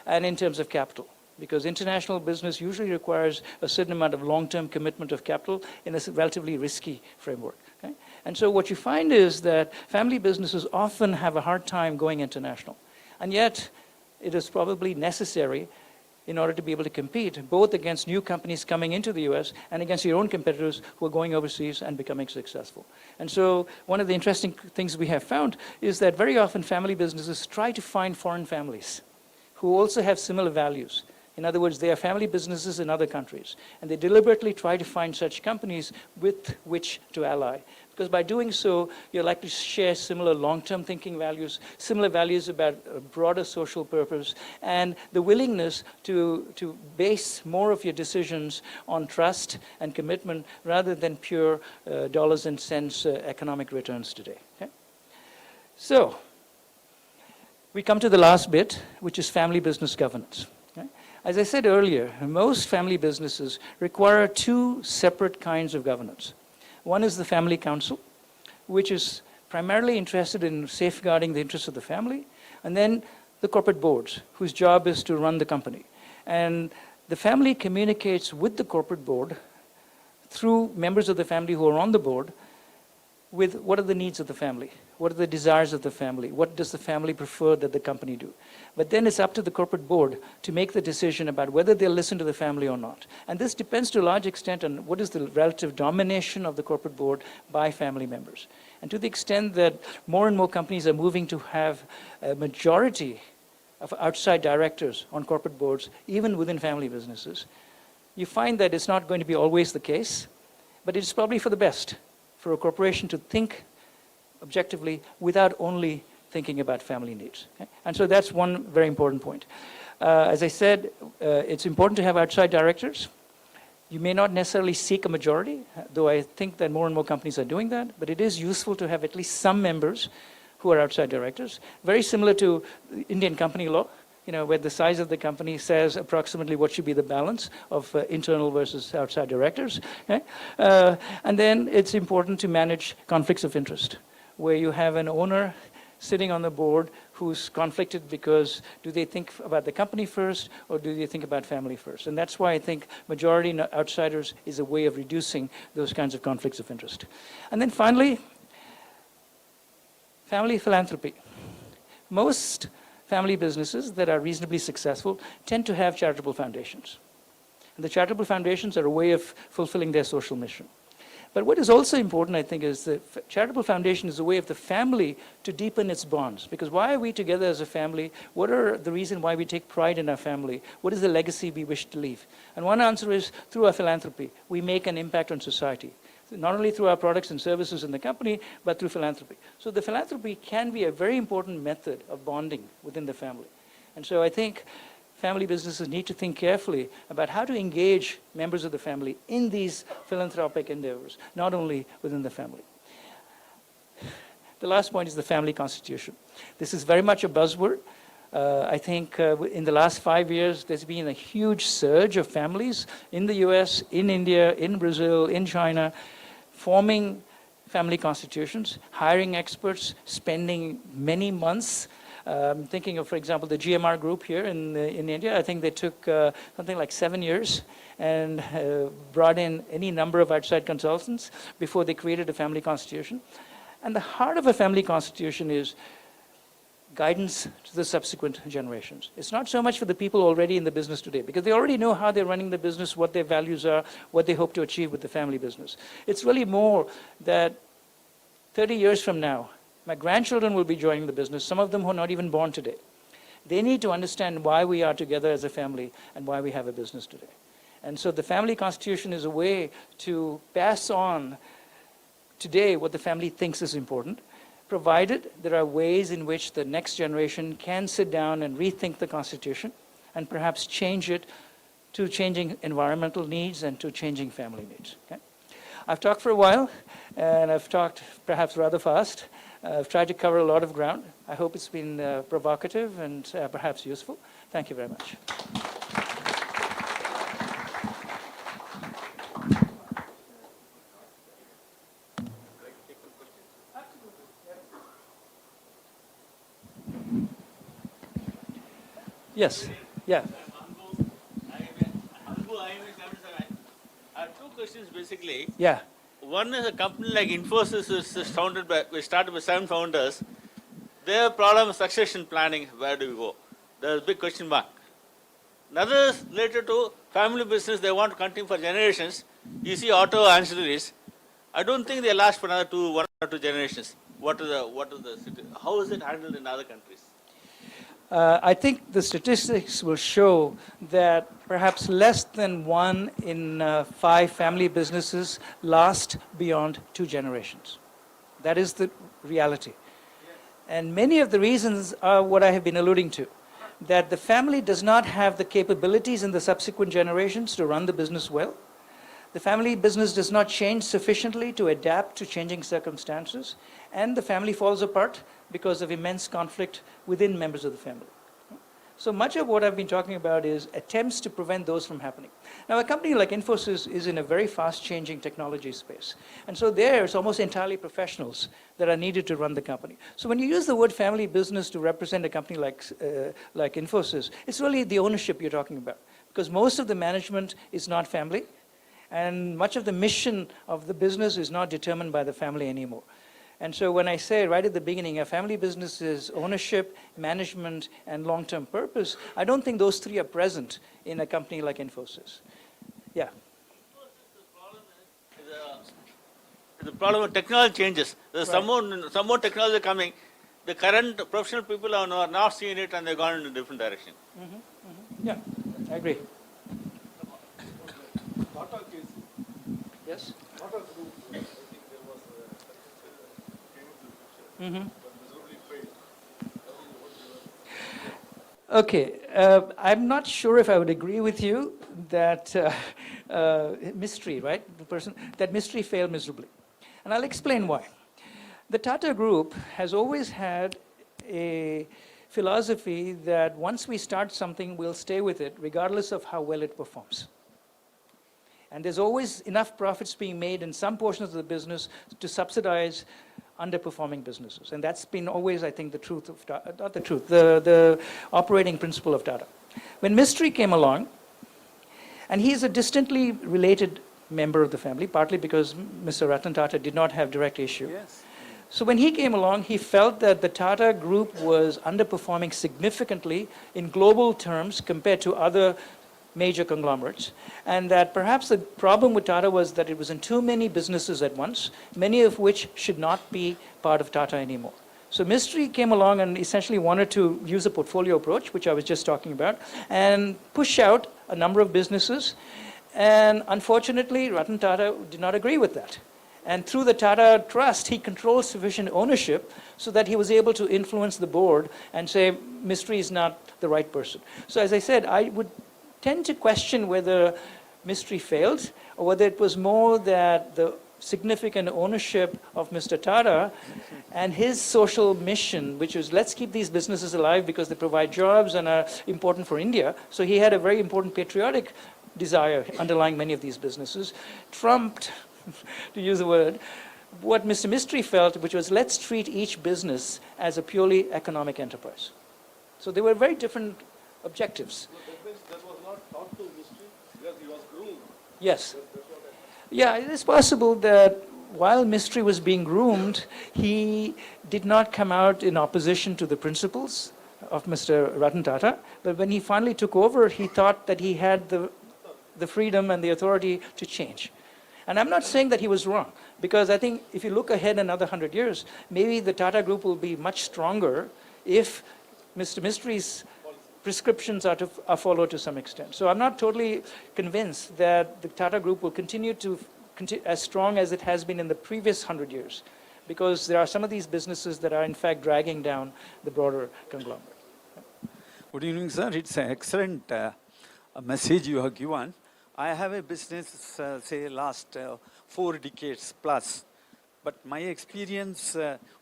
and in terms of capital. Because international business usually requires a certain amount of long-term commitment of capital in a relatively risky framework. Okay? And so what you find is that family businesses often have a hard time going international. And yet, it is probably necessary in order to be able to compete both against new companies coming into the US and against your own competitors who are going overseas and becoming successful. And so one of the interesting things we have found is that very often family businesses try to find foreign families who also have similar values. In other words, they are family businesses in other countries, and they deliberately try to find such companies with which to ally. Because by doing so, you're likely to share similar long-term thinking values, similar values about a broader social purpose, and the willingness to base more of your decisions on trust and commitment rather than pure dollars and cents economic returns today. Okay? So, we come to the last bit, which is family business governance. Okay? As I said earlier, most family businesses require 2 separate kinds of governance. One is the family council, which is primarily interested in safeguarding the interests of the family, and then the corporate boards, whose job is to run the company. And the family communicates with the corporate board through members of the family who are on the board with what are the needs of the family, what are the desires of the family, what does the family prefer that the company do. But then it's up to the corporate board to make the decision about whether they'll listen to the family or not. And this depends to a large extent on what is the relative domination of the corporate board by family members. And to the extent that more and more companies are moving to have a majority of outside directors on corporate boards, even within family businesses, you find that it's not going to be always the case, but it's probably for the best for a corporation to think objectively without only thinking about family needs. Okay? And so that's one very important point. As I said, it's important to have outside directors. You may not necessarily seek a majority, though I think that more and more companies are doing that, but it is useful to have at least some members who are outside directors. Very similar to Indian company law, where the size of the company says approximately what should be the balance of internal versus outside directors. Okay? And then it's important to manage conflicts of interest, where you have an owner sitting on the board who's conflicted because do they think about the company first or do they think about family first? And that's why I think majority outsiders is a way of reducing those kinds of conflicts of interest. And then finally, family philanthropy. Most family businesses that are reasonably successful tend to have charitable foundations. And the charitable foundations are a way of fulfilling their social mission. But what is also important, I think, is the charitable foundation is a way of the family to deepen its bonds. Because why are we together as a family? What are the reasons why we take pride in our family? What is the legacy we wish to leave? And one answer is through our philanthropy. We make an impact on society. not only through our products and services in the company, but through philanthropy. So the philanthropy can be a very important method of bonding within the family. And so I think family businesses need to think carefully about how to engage members of the family in these philanthropic endeavors, not only within the family. The last point is the family constitution. This is very much a buzzword. I think in the last 5 years, there's been a huge surge of families in the US, in India, in Brazil, in China, forming family constitutions, hiring experts, spending many months. Thinking of, for example, the GMR group here in India. I think they took something like 7 years and brought in any number of outside consultants before they created a family constitution. And the heart of a family constitution is guidance to the subsequent generations. It's not so much for the people already in the business today, because they already know how they're running the business, what their values are, what they hope to achieve with the family business. It's really more that 30 years from now, my grandchildren will be joining the business, some of them who are not even born today. They need to understand why we are together as a family and why we have a business today. And so the family constitution is a way to pass on today what the family thinks is important, provided there are ways in which the next generation can sit down and rethink the Constitution and perhaps change it to changing environmental needs and to changing family needs. Okay? I've talked for a while, and I've talked perhaps rather fast. I've tried to cover a lot of ground. I hope it's been provocative and perhaps useful. Thank you very much. Yes. Yeah. I have two questions basically. Yeah. One is a company like Infosys is founded by, we started with 7 founders. Their problem is succession planning, where do we go? There's a big question mark. Another is related to family business, they want to continue for generations. You see auto ancillaries. I don't think they last for another 1 or 2 generations. How is it handled in other countries? I think the statistics will show that perhaps less than 1 in 5 family businesses last beyond 2 generations. That is the reality. And many of the reasons are what I have been alluding to, that the family does not have the capabilities in the subsequent generations to run the business well. The family business does not change sufficiently to adapt to changing circumstances, and the family falls apart because of immense conflict within members of the family. So much of what I've been talking about is attempts to prevent those from happening. Now, a company like Infosys is in a very fast-changing technology space. And so there, it's almost entirely professionals that are needed to run the company. So when you use the word family business to represent a company like Infosys, it's really the ownership you're talking about. Because most of the management is not family, and much of the mission of the business is not determined by the family anymore. And so when I say right at the beginning, a family business is ownership, management, and long-term purpose, I don't think those 3 are present in a company like Infosys. Yeah. The problem with technology changes. There's some more technology coming. The current professional people are not seeing it and they've gone in a different direction. Yeah, I agree. Yes? Okay, I'm not sure if I would agree with you that Mystery, right? That Mystery failed miserably. And I'll explain why. The Tata Group has always had a philosophy that once we start something, we'll stay with it, regardless of how well it performs. And there's always enough profits being made in some portions of the business to subsidize underperforming businesses. And that's been always, I think, the truth of Tata, not the truth, the operating principle of Tata. When Mystery came along, and he's a distantly related member of the family, partly because Mr. Ratan Tata did not have direct issue. Yes. So when he came along, he felt that the Tata Group was underperforming significantly in global terms compared to other major conglomerates, and that perhaps the problem with Tata was that it was in too many businesses at once, many of which should not be part of Tata anymore. So Mystery came along and essentially wanted to use a portfolio approach, which I was just talking about, and push out a number of businesses. And unfortunately, Ratan Tata did not agree with that. And through the Tata Trust, he controlled sufficient ownership so that he was able to influence the board and say, Mistry is not the right person. So as I said, I would tend to question whether Mistry failed or whether it was more that the significant ownership of Mr. Tata and his social mission, which was let's keep these businesses alive because they provide jobs and are important for India. So he had a very important patriotic desire underlying many of these businesses, trumped, to use the word, what Mr. Mistry felt, which was let's treat each business as a purely economic enterprise. So they were very different objectives. No, that means that was not taught to Mistry because he was groomed. Yes. Yeah, it is possible that while Mistry was being groomed, he did not come out in opposition to the principles of Mr. Ratan Tata, but when he finally took over, he thought that he had the freedom and the authority to change. And I'm not saying that he was wrong, because I think if you look ahead another 100 years, maybe the Tata Group will be much stronger if Mr. Mistry's prescriptions are followed to some extent. So I'm not totally convinced that the Tata Group will continue as strong as it has been in the previous 100 years, because there are some of these businesses that are in fact dragging down the broader conglomerate. Good evening, sir. It's an excellent message you have given. I have a business, say, last 4 decades plus. But my experience,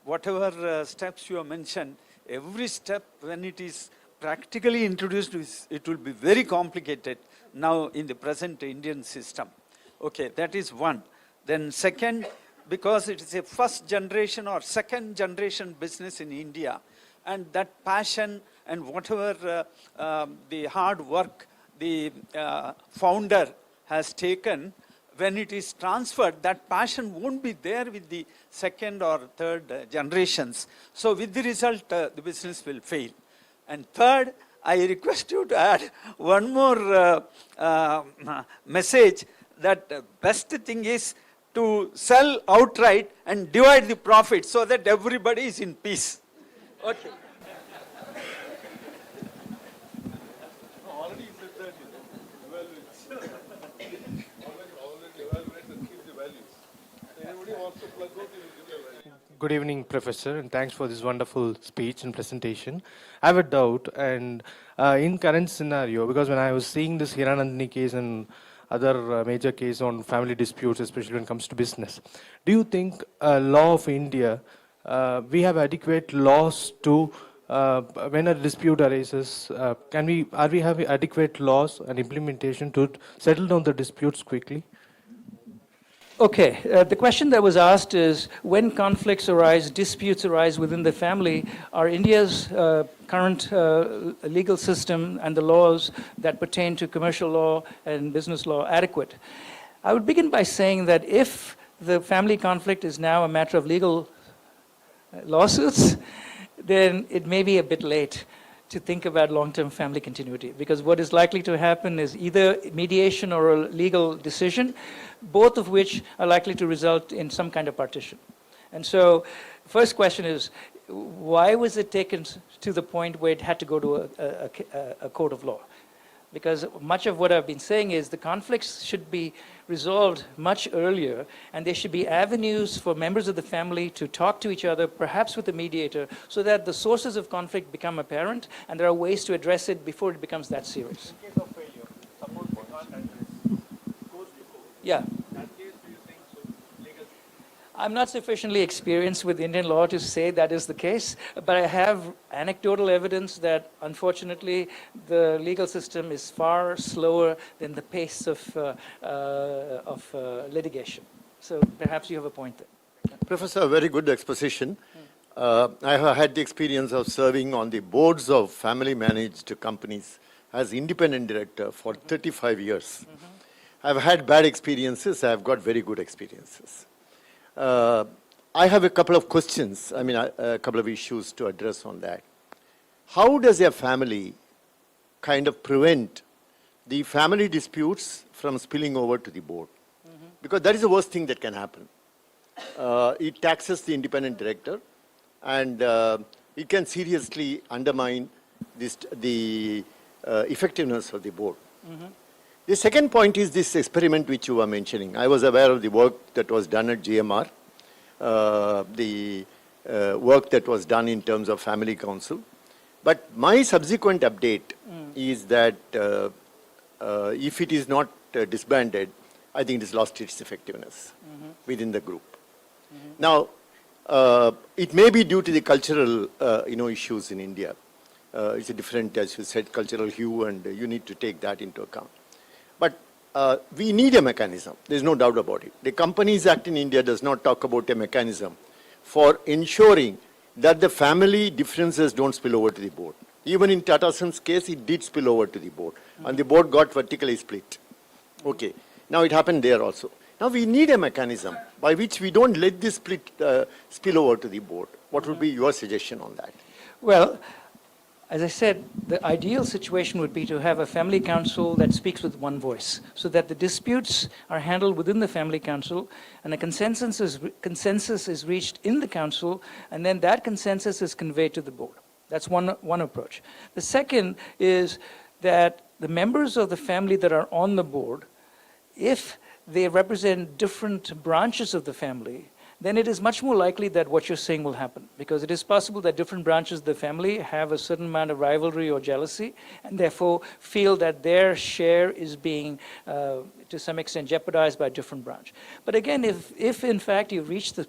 whatever steps you have mentioned, every step when it is practically introduced, it will be very complicated now in the present Indian system. Okay, that is one. Then second, because it is a first generation or second generation business in India, and that passion and whatever the hard work the founder has taken, when it is transferred, that passion won't be there with the second or third generations. So with the result, the business will fail. And third, I request you to add one more message, that best thing is to sell outright and divide the profit so that everybody is in peace. Okay. Already said that, evaluate. Already evaluate and keep the values. Anybody wants to plug out, you will give your value. Good evening, Professor, and thanks for this wonderful speech and presentation. I have a doubt, and in current scenario, because when I was seeing this Hiranandani case and other major case on family disputes, especially when it comes to business, do you think law of India, we have adequate laws to, when a dispute arises, are we having adequate laws and implementation to settle down the disputes quickly? Okay, the question that was asked is, when conflicts arise, disputes arise within the family, are India's current legal system and the laws that pertain to commercial law and business law adequate? I would begin by saying that if the family conflict is now a matter of legal lawsuits, then it may be a bit late to think about long-term family continuity, because what is likely to happen is either mediation or a legal decision, both of which are likely to result in some kind of partition. And so, first question is, why was it taken to the point where it had to go to a court of law? Because much of what I've been saying is the conflicts should be resolved much earlier, and there should be avenues for members of the family to talk to each other, perhaps with a mediator, so that the sources of conflict become apparent, and there are ways to address it before it becomes that serious. In case of failure, suppose we can't address, goes to court. Yeah. In that case, do you think so? Legal. I'm not sufficiently experienced with Indian law to say that is the case, but I have anecdotal evidence that, unfortunately, the legal system is far slower than the pace of litigation. So perhaps you have a point there. Professor, very good exposition. I have had the experience of serving on the boards of family-managed companies as independent director for 35 years. I've had bad experiences. I've got very good experiences. I have a couple of questions, a couple of issues to address on that. How does a family kind of prevent the family disputes from spilling over to the board? Because that is the worst thing that can happen. It taxes the independent director, and it can seriously undermine the effectiveness of the board. The second point is this experiment which you were mentioning. I was aware of the work that was done at GMR, the work that was done in terms of family council. But my subsequent update is that if it is not disbanded, I think it has lost its effectiveness within the group. Now, it may be due to the cultural issues in India. It's a different, as you said, cultural hue, and you need to take that into account. But we need a mechanism. There's no doubt about it. The Companies Act in India does not talk about a mechanism for ensuring that the family differences don't spill over to the board. Even in Tata Sons' case, it did spill over to the board, and the board got vertically split. Okay. Now it happened there also. Now we need a mechanism by which we don't let this split spill over to the board. What would be your suggestion on that? Well, as I said, the ideal situation would be to have a family council that speaks with one voice, so that the disputes are handled within the family council, and a consensus is reached in the council, and then that consensus is conveyed to the board. That's one approach. The second is that the members of the family that are on the board, if they represent different branches of the family, then it is much more likely that what you're saying will happen. Because it is possible that different branches of the family have a certain amount of rivalry or jealousy, and therefore feel that their share is being, to some extent, jeopardized by a different branch. But again, if in fact you reach the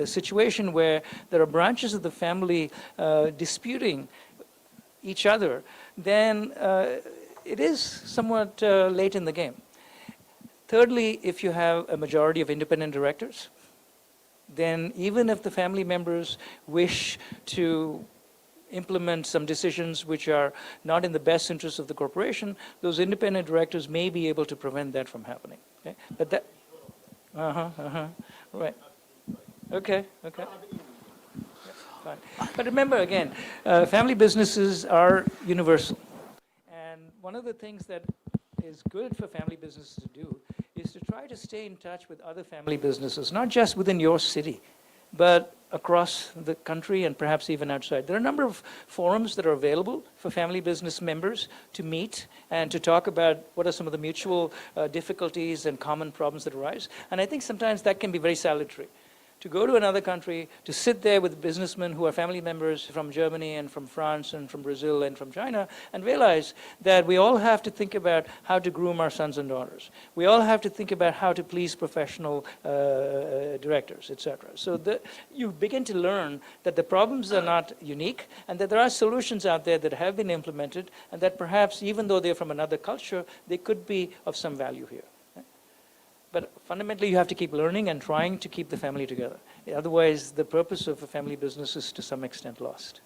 situation where there are branches of the family disputing each other, then it is somewhat late in the game. Thirdly, if you have a majority of independent directors, then even if the family members wish to implement some decisions which are not in the best interest of the corporation, those independent directors may be able to prevent that from happening. Okay? But that, right. Okay. Fine. But remember again, family businesses are universal. And one of the things that is good for family businesses to do is to try to stay in touch with other family businesses, not just within your city, but across the country and perhaps even outside. There are a number of forums that are available for family business members to meet and to talk about what are some of the mutual difficulties and common problems that arise. And I think sometimes that can be very salutary. To go to another country, to sit there with businessmen who are family members from Germany and from France and from Brazil and from China, and realize that we all have to think about how to groom our sons and daughters. We all have to think about how to please professional directors, etc. So you begin to learn that the problems are not unique, and that there are solutions out there that have been implemented, and that perhaps even though they're from another culture, they could be of some value here. But fundamentally, you have to keep learning and trying to keep the family together. Otherwise, the purpose of a family business is to some extent lost.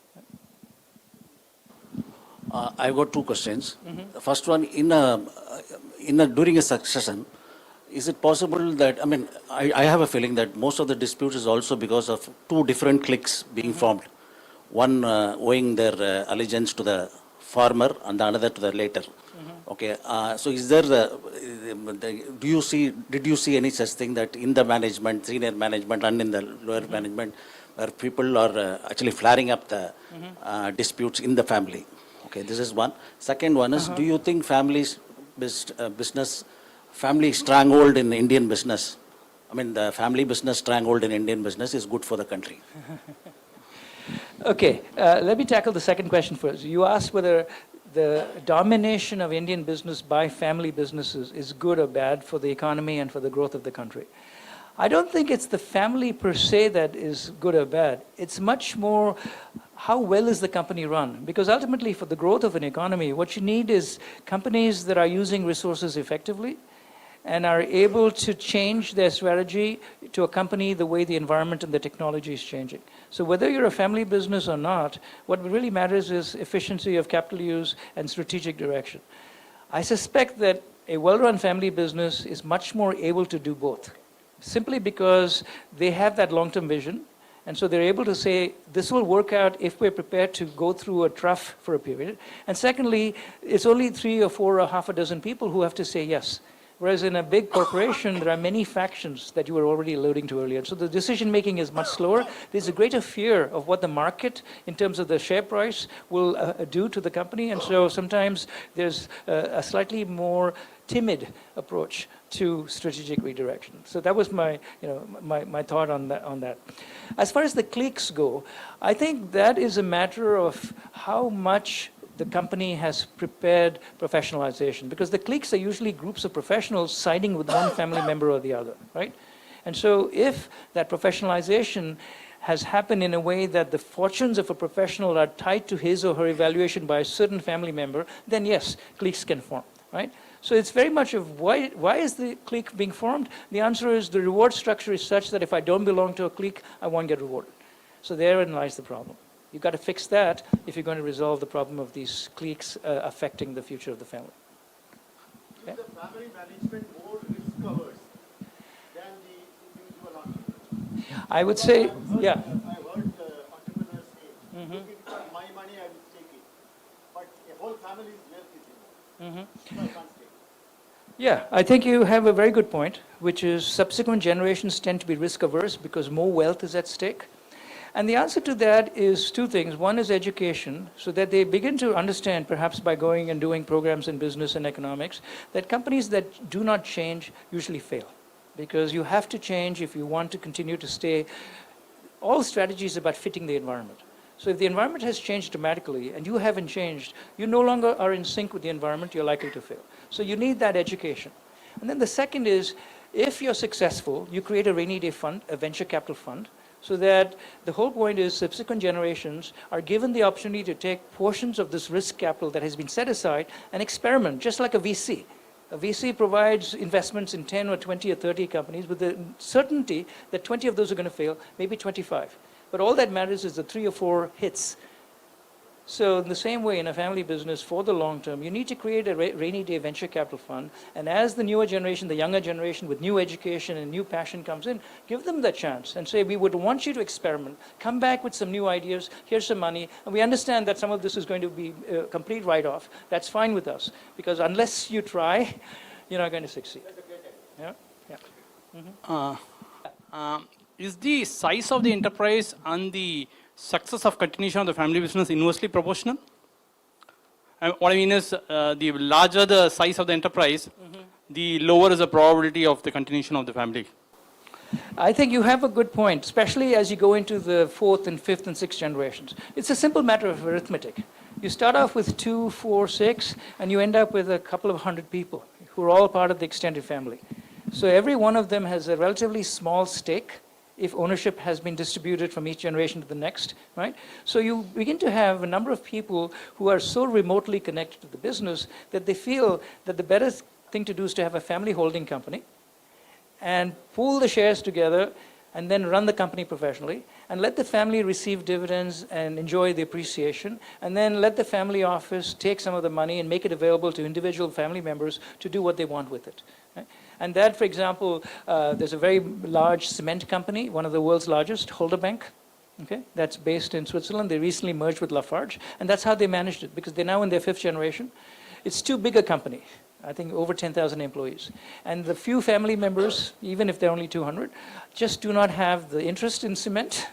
I've got two questions. The first one, during a succession, is it possible that, I have a feeling that most of the disputes is also because of two different cliques being formed. One owing their allegiance to the former and the another to the later. Okay, so is there, did you see any such thing that in the management, senior management and in the lower management, where people are actually flaring up the disputes in the family? Okay, this is one. Second one is, do you think family stranglehold in Indian business, the family business stranglehold in Indian business is good for the country? Okay, let me tackle the second question first. You asked whether the domination of Indian business by family businesses is good or bad for the economy and for the growth of the country. I don't think it's the family per se that is good or bad. It's much more how well is the company run? Because ultimately for the growth of an economy, what you need is companies that are using resources effectively and are able to change their strategy to accompany the way the environment and the technology is changing. So whether you're a family business or not, what really matters is efficiency of capital use and strategic direction. I suspect that a well-run family business is much more able to do both, simply because they have that long-term vision, and so they're able to say, this will work out if we're prepared to go through a trough for a period. And secondly, it's only 3 or 4 or half a dozen people who have to say yes. Whereas in a big corporation, there are many factions that you were already alluding to earlier. So the decision making is much slower. There's a greater fear of what the market, in terms of the share price, will do to the company. And so sometimes there's a slightly more timid approach to strategic redirection. So that was my thought on that. As far as the cliques go, I think that is a matter of how much the company has prepared professionalization, because the cliques are usually groups of professionals siding with one family member or the other, right? And so if that professionalization has happened in a way that the fortunes of a professional are tied to his or her evaluation by a certain family member, then yes, cliques can form, right? So it's very much of why is the clique being formed? The answer is the reward structure is such that if I don't belong to a clique, I won't get rewarded. So therein lies the problem. You've got to fix that if you're going to resolve the problem of these cliques affecting the future of the family. Okay? Is the family management more risk-averse than the individual entrepreneur? I would say, yeah. I've heard entrepreneurs say, look, it's not my money, I will take it. But a whole family's wealth is involved. So I can't take it. Yeah, I think you have a very good point, which is subsequent generations tend to be risk-averse because more wealth is at stake. And the answer to that is two things. One is education, so that they begin to understand, perhaps by going and doing programs in business and economics, that companies that do not change usually fail. Because you have to change if you want to continue to stay. All strategy is about fitting the environment. So if the environment has changed dramatically and you haven't changed, you no longer are in sync with the environment, you're likely to fail. So you need that education. And then the second is, if you're successful, you create a rainy day fund, a venture capital fund, so that the whole point is subsequent generations are given the opportunity to take portions of this risk capital that has been set aside and experiment, just like a VC. A VC provides investments in 10 or 20 or 30 companies with the certainty that 20 of those are going to fail, maybe 25. But all that matters is the 3 or 4 hits. So in the same way, in a family business, for the long term, you need to create a rainy day venture capital fund. And as the newer generation, the younger generation with new education and new passion comes in, give them the chance and say, we would want you to experiment, come back with some new ideas, here's some money. And we understand that some of this is going to be a complete write-off. That's fine with us, because unless you try, you're not going to succeed. Yeah? Yeah. Is the size of the enterprise and the success of continuation of the family business inversely proportional? And what I mean is, the larger the size of the enterprise, the lower is the probability of the continuation of the family. I think you have a good point, especially as you go into the 4th and 5th and 6th generations. It's a simple matter of arithmetic. You start off with 2, 4, 6, and you end up with a couple of hundred people who are all part of the extended family. So every one of them has a relatively small stake if ownership has been distributed from each generation to the next, right? So you begin to have a number of people who are so remotely connected to the business that they feel that the better thing to do is to have a family holding company and pool the shares together and then run the company professionally and let the family receive dividends and enjoy the appreciation, and then let the family office take some of the money and make it available to individual family members to do what they want with it. Right? And that, for example, there's a very large cement company, one of the world's largest, Holderbank, okay, that's based in Switzerland. They recently merged with Lafarge, and that's how they managed it, because they're now in their 5th generation. It's too big a company, I think over 10,000 employees. And the few family members, even if they're only 200, just do not have the interest in cement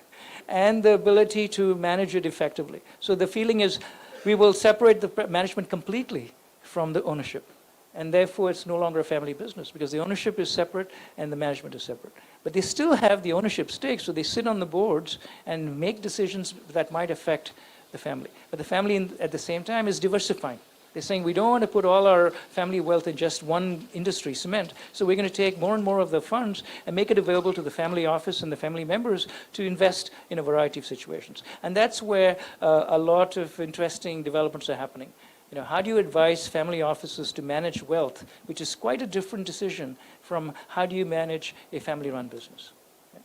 and the ability to manage it effectively. So the feeling is, we will separate the management completely from the ownership. And therefore, it's no longer a family business, because the ownership is separate and the management is separate. But they still have the ownership stake, so they sit on the boards and make decisions that might affect the family. But the family, at the same time, is diversifying. They're saying, we don't want to put all our family wealth in just one industry, cement, so we're going to take more and more of the funds and make it available to the family office and the family members to invest in a variety of situations. And that's where a lot of interesting developments are happening. You know, how do you advise family offices to manage wealth, which is quite a different decision from how do you manage a family-run business.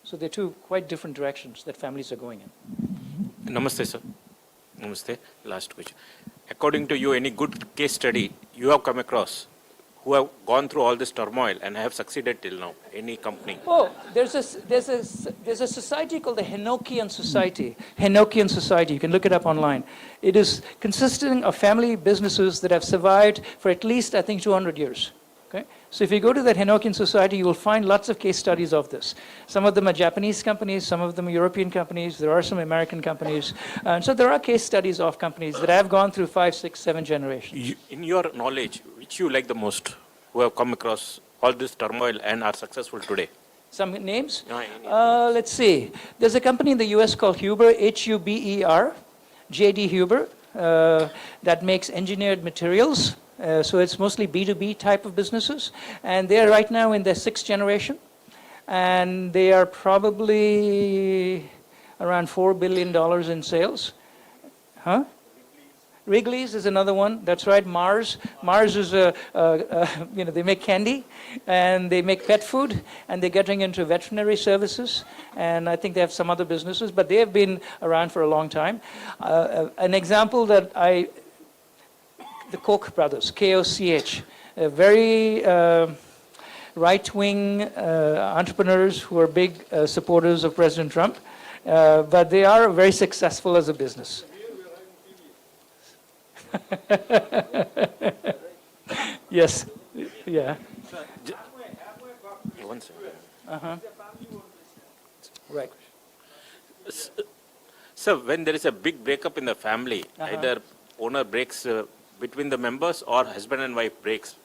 So they're two quite different directions that families are going in. Namaste, sir. Namaste. Last question. According to you, any good case study you have come across who have gone through all this turmoil and have succeeded till now? Any company? Oh, there's a society called the Henochian Society. Henochian Society. You can look it up online. It is consisting of family businesses that have survived for at least, I think, 200 years. Okay? So if you go to that Henokian Society, you will find lots of case studies of this. Some of them are Japanese companies, some of them are European companies, there are some American companies. And so there are case studies of companies that have gone through 5, 6, 7 generations. In your knowledge, which you like the most, who have come across all this turmoil and are successful today? Some names? No, any Let's see. There's a company in the US called Huber, Huber, J.D. Huber, that makes engineered materials. So it's mostly B2B type of businesses. And they're right now in their 6th generation. And they are probably around $4 billion in sales. Huh? Wrigley's is another one. That's right. Mars. Mars is they make candy and they make pet food and they're getting into veterinary services. And I think they have some other businesses, but they have been around for a long time. An example that the Koch brothers, K-O-C-H, very right-wing entrepreneurs who are big supporters of President Trump, but they are very successful as a business. Yes, yeah. One second. Right. So when there is a big breakup in the family, either owner breaks between the members or husband and wife breaks,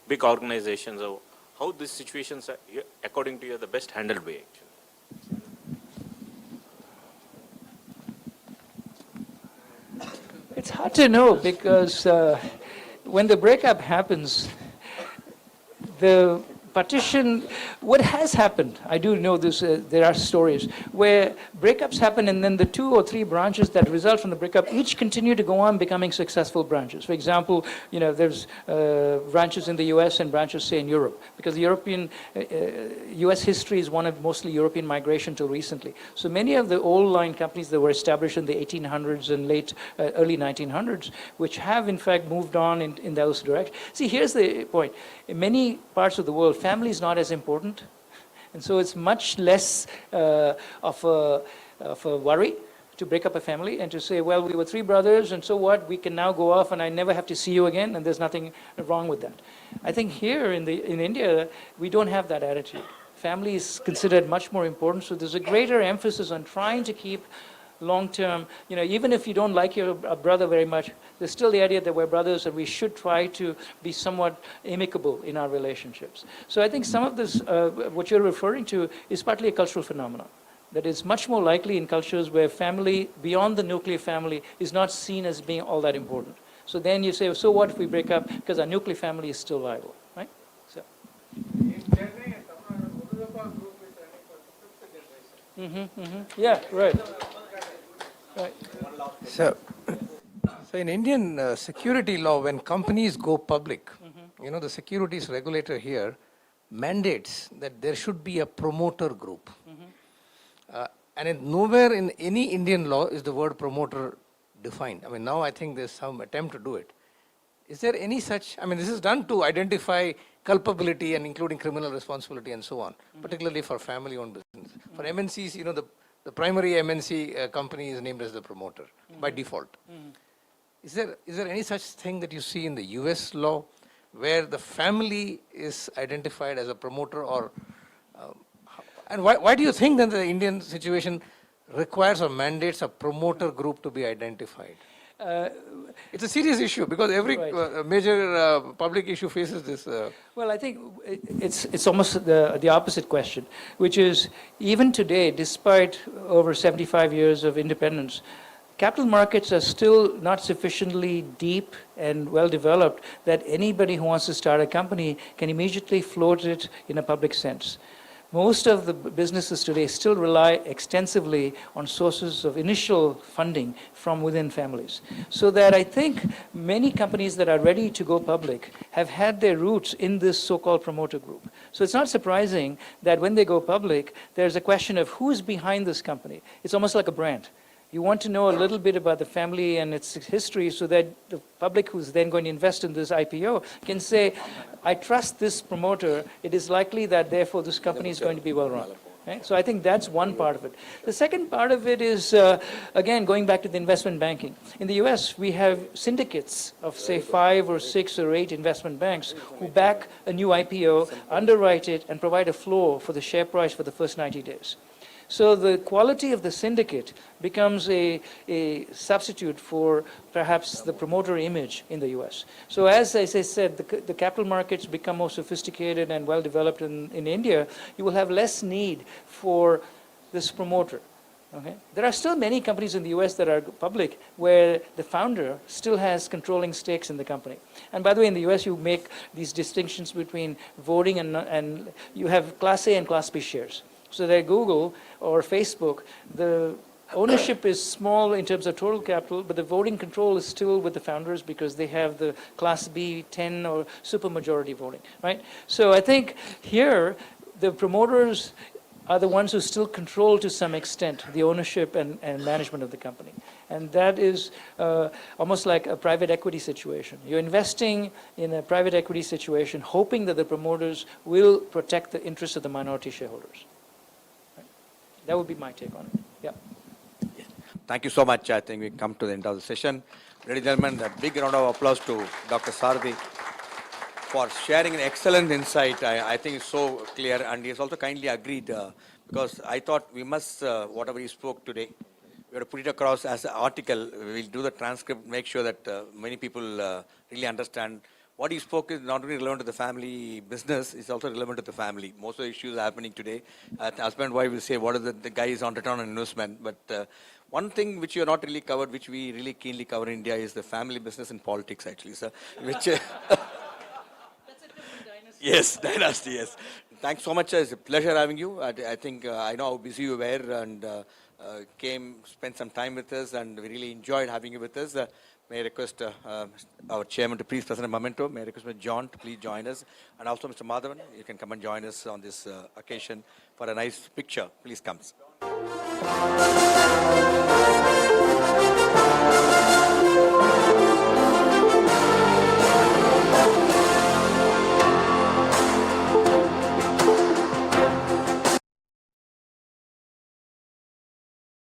big organizations, or how these situations are, according to you, the best handled way actually? It's hard to know because when the breakup happens, the partition, what has happened, I do know this, there are stories where breakups happen and then the 2 or 3 branches that result from the breakup each continue to go on becoming successful branches. For example, there's branches in the US and branches, say, in Europe, because the US history is one of mostly European migration till recently. So many of the old line companies that were established in the 1800s and early 1900s, which have in fact moved on in those directions. See, here's the point. In many parts of the world, family is not as important, and so it's much less of a worry to break up a family and to say, well, we were 3 brothers, and so what? We can now go off, and I never have to see you again, and there's nothing wrong with that. I think here in India, we don't have that attitude. Family is considered much more important, so there's a greater emphasis on trying to keep long-term, even if you don't like your brother very much, there's still the idea that we're brothers and we should try to be somewhat amicable in our relationships. So I think some of this, what you're referring to, is partly a cultural phenomenon. That is much more likely in cultures where family, beyond the nuclear family, is not seen as being all that important. So then you say, so what if we break up because our nuclear family is still viable, right? So. Yeah, right. Right. So in Indian security law, when companies go public, the securities regulator here mandates that there should be a promoter group. And nowhere in any Indian law is the word promoter defined. I mean, now I think there's some attempt to do it. Is there any such, this is done to identify culpability and including criminal responsibility and so on, particularly for family-owned business. For MNCs, the primary MNC company is named as the promoter by default. Is there any such thing that you see in the US law where the family is identified as a promoter, or and why do you think that the Indian situation requires or mandates a promoter group to be identified? It's a serious issue because every major public issue faces this. Well, I think it's almost the opposite question, which is even today, despite over 75 years of independence, capital markets are still not sufficiently deep and well developed that anybody who wants to start a company can immediately float it in a public sense. Most of the businesses today still rely extensively on sources of initial funding from within families. So that I think many companies that are ready to go public have had their roots in this so-called promoter group. So it's not surprising that when they go public, there's a question of who's behind this company. It's almost like a brand. You want to know a little bit about the family and its history so that the public who's then going to invest in this IPO can say, I trust this promoter. It is likely that therefore this company is going to be well run. Right? So I think that's one part of it. The second part of it is, again, going back to the investment banking. In the US, we have syndicates of, say, 5 or 6 or 8 investment banks who back a new IPO, underwrite it, and provide a floor for the share price for the first 90 days. So the quality of the syndicate becomes a substitute for perhaps the promoter image in the US. So as I said, the capital markets become more sophisticated and well developed in India, you will have less need for this promoter. Okay? There are still many companies in the US that are public where the founder still has controlling stakes in the company. And by the way, in the US, you make these distinctions between voting and you have Class A and Class B shares. So that Google or Facebook, the ownership is small in terms of total capital, but the voting control is still with the founders because they have the Class B 10 or supermajority voting, right? So I think here, the promoters are the ones who still control to some extent the ownership and management of the company. And that is almost like a private equity situation. You're investing in a private equity situation, hoping that the promoters will protect the interests of the minority shareholders. That would be my take on it. Yeah. Thank you so much. I think we come to the end of the session. Ladies and gentlemen, a big round of applause to Dr. Sarathy for sharing an excellent insight. I think it's so clear, and he has also kindly agreed because I thought we must, whatever he spoke today, we have to put it across as an article. We'll do the transcript, make sure that many people really understand. What he spoke is not only relevant to the family business, it's also relevant to the family. Most of the issues are happening today. Husband and wife will say, what is the guy is on return on investment? But one thing which you are not really covered, which we really keenly cover in India, is the family business and politics, actually, sir. Which, That's a different dynasty. yes, dynasty, yes. Thanks so much. It's a pleasure having you. I think I know how busy you were and spent some time with us, and we really enjoyed having you with us. May I request our chairman to please present a memento. May I request Mr. John to please join us. And also Mr. Madhavan, you can come and join us on this occasion for a nice picture. Please come.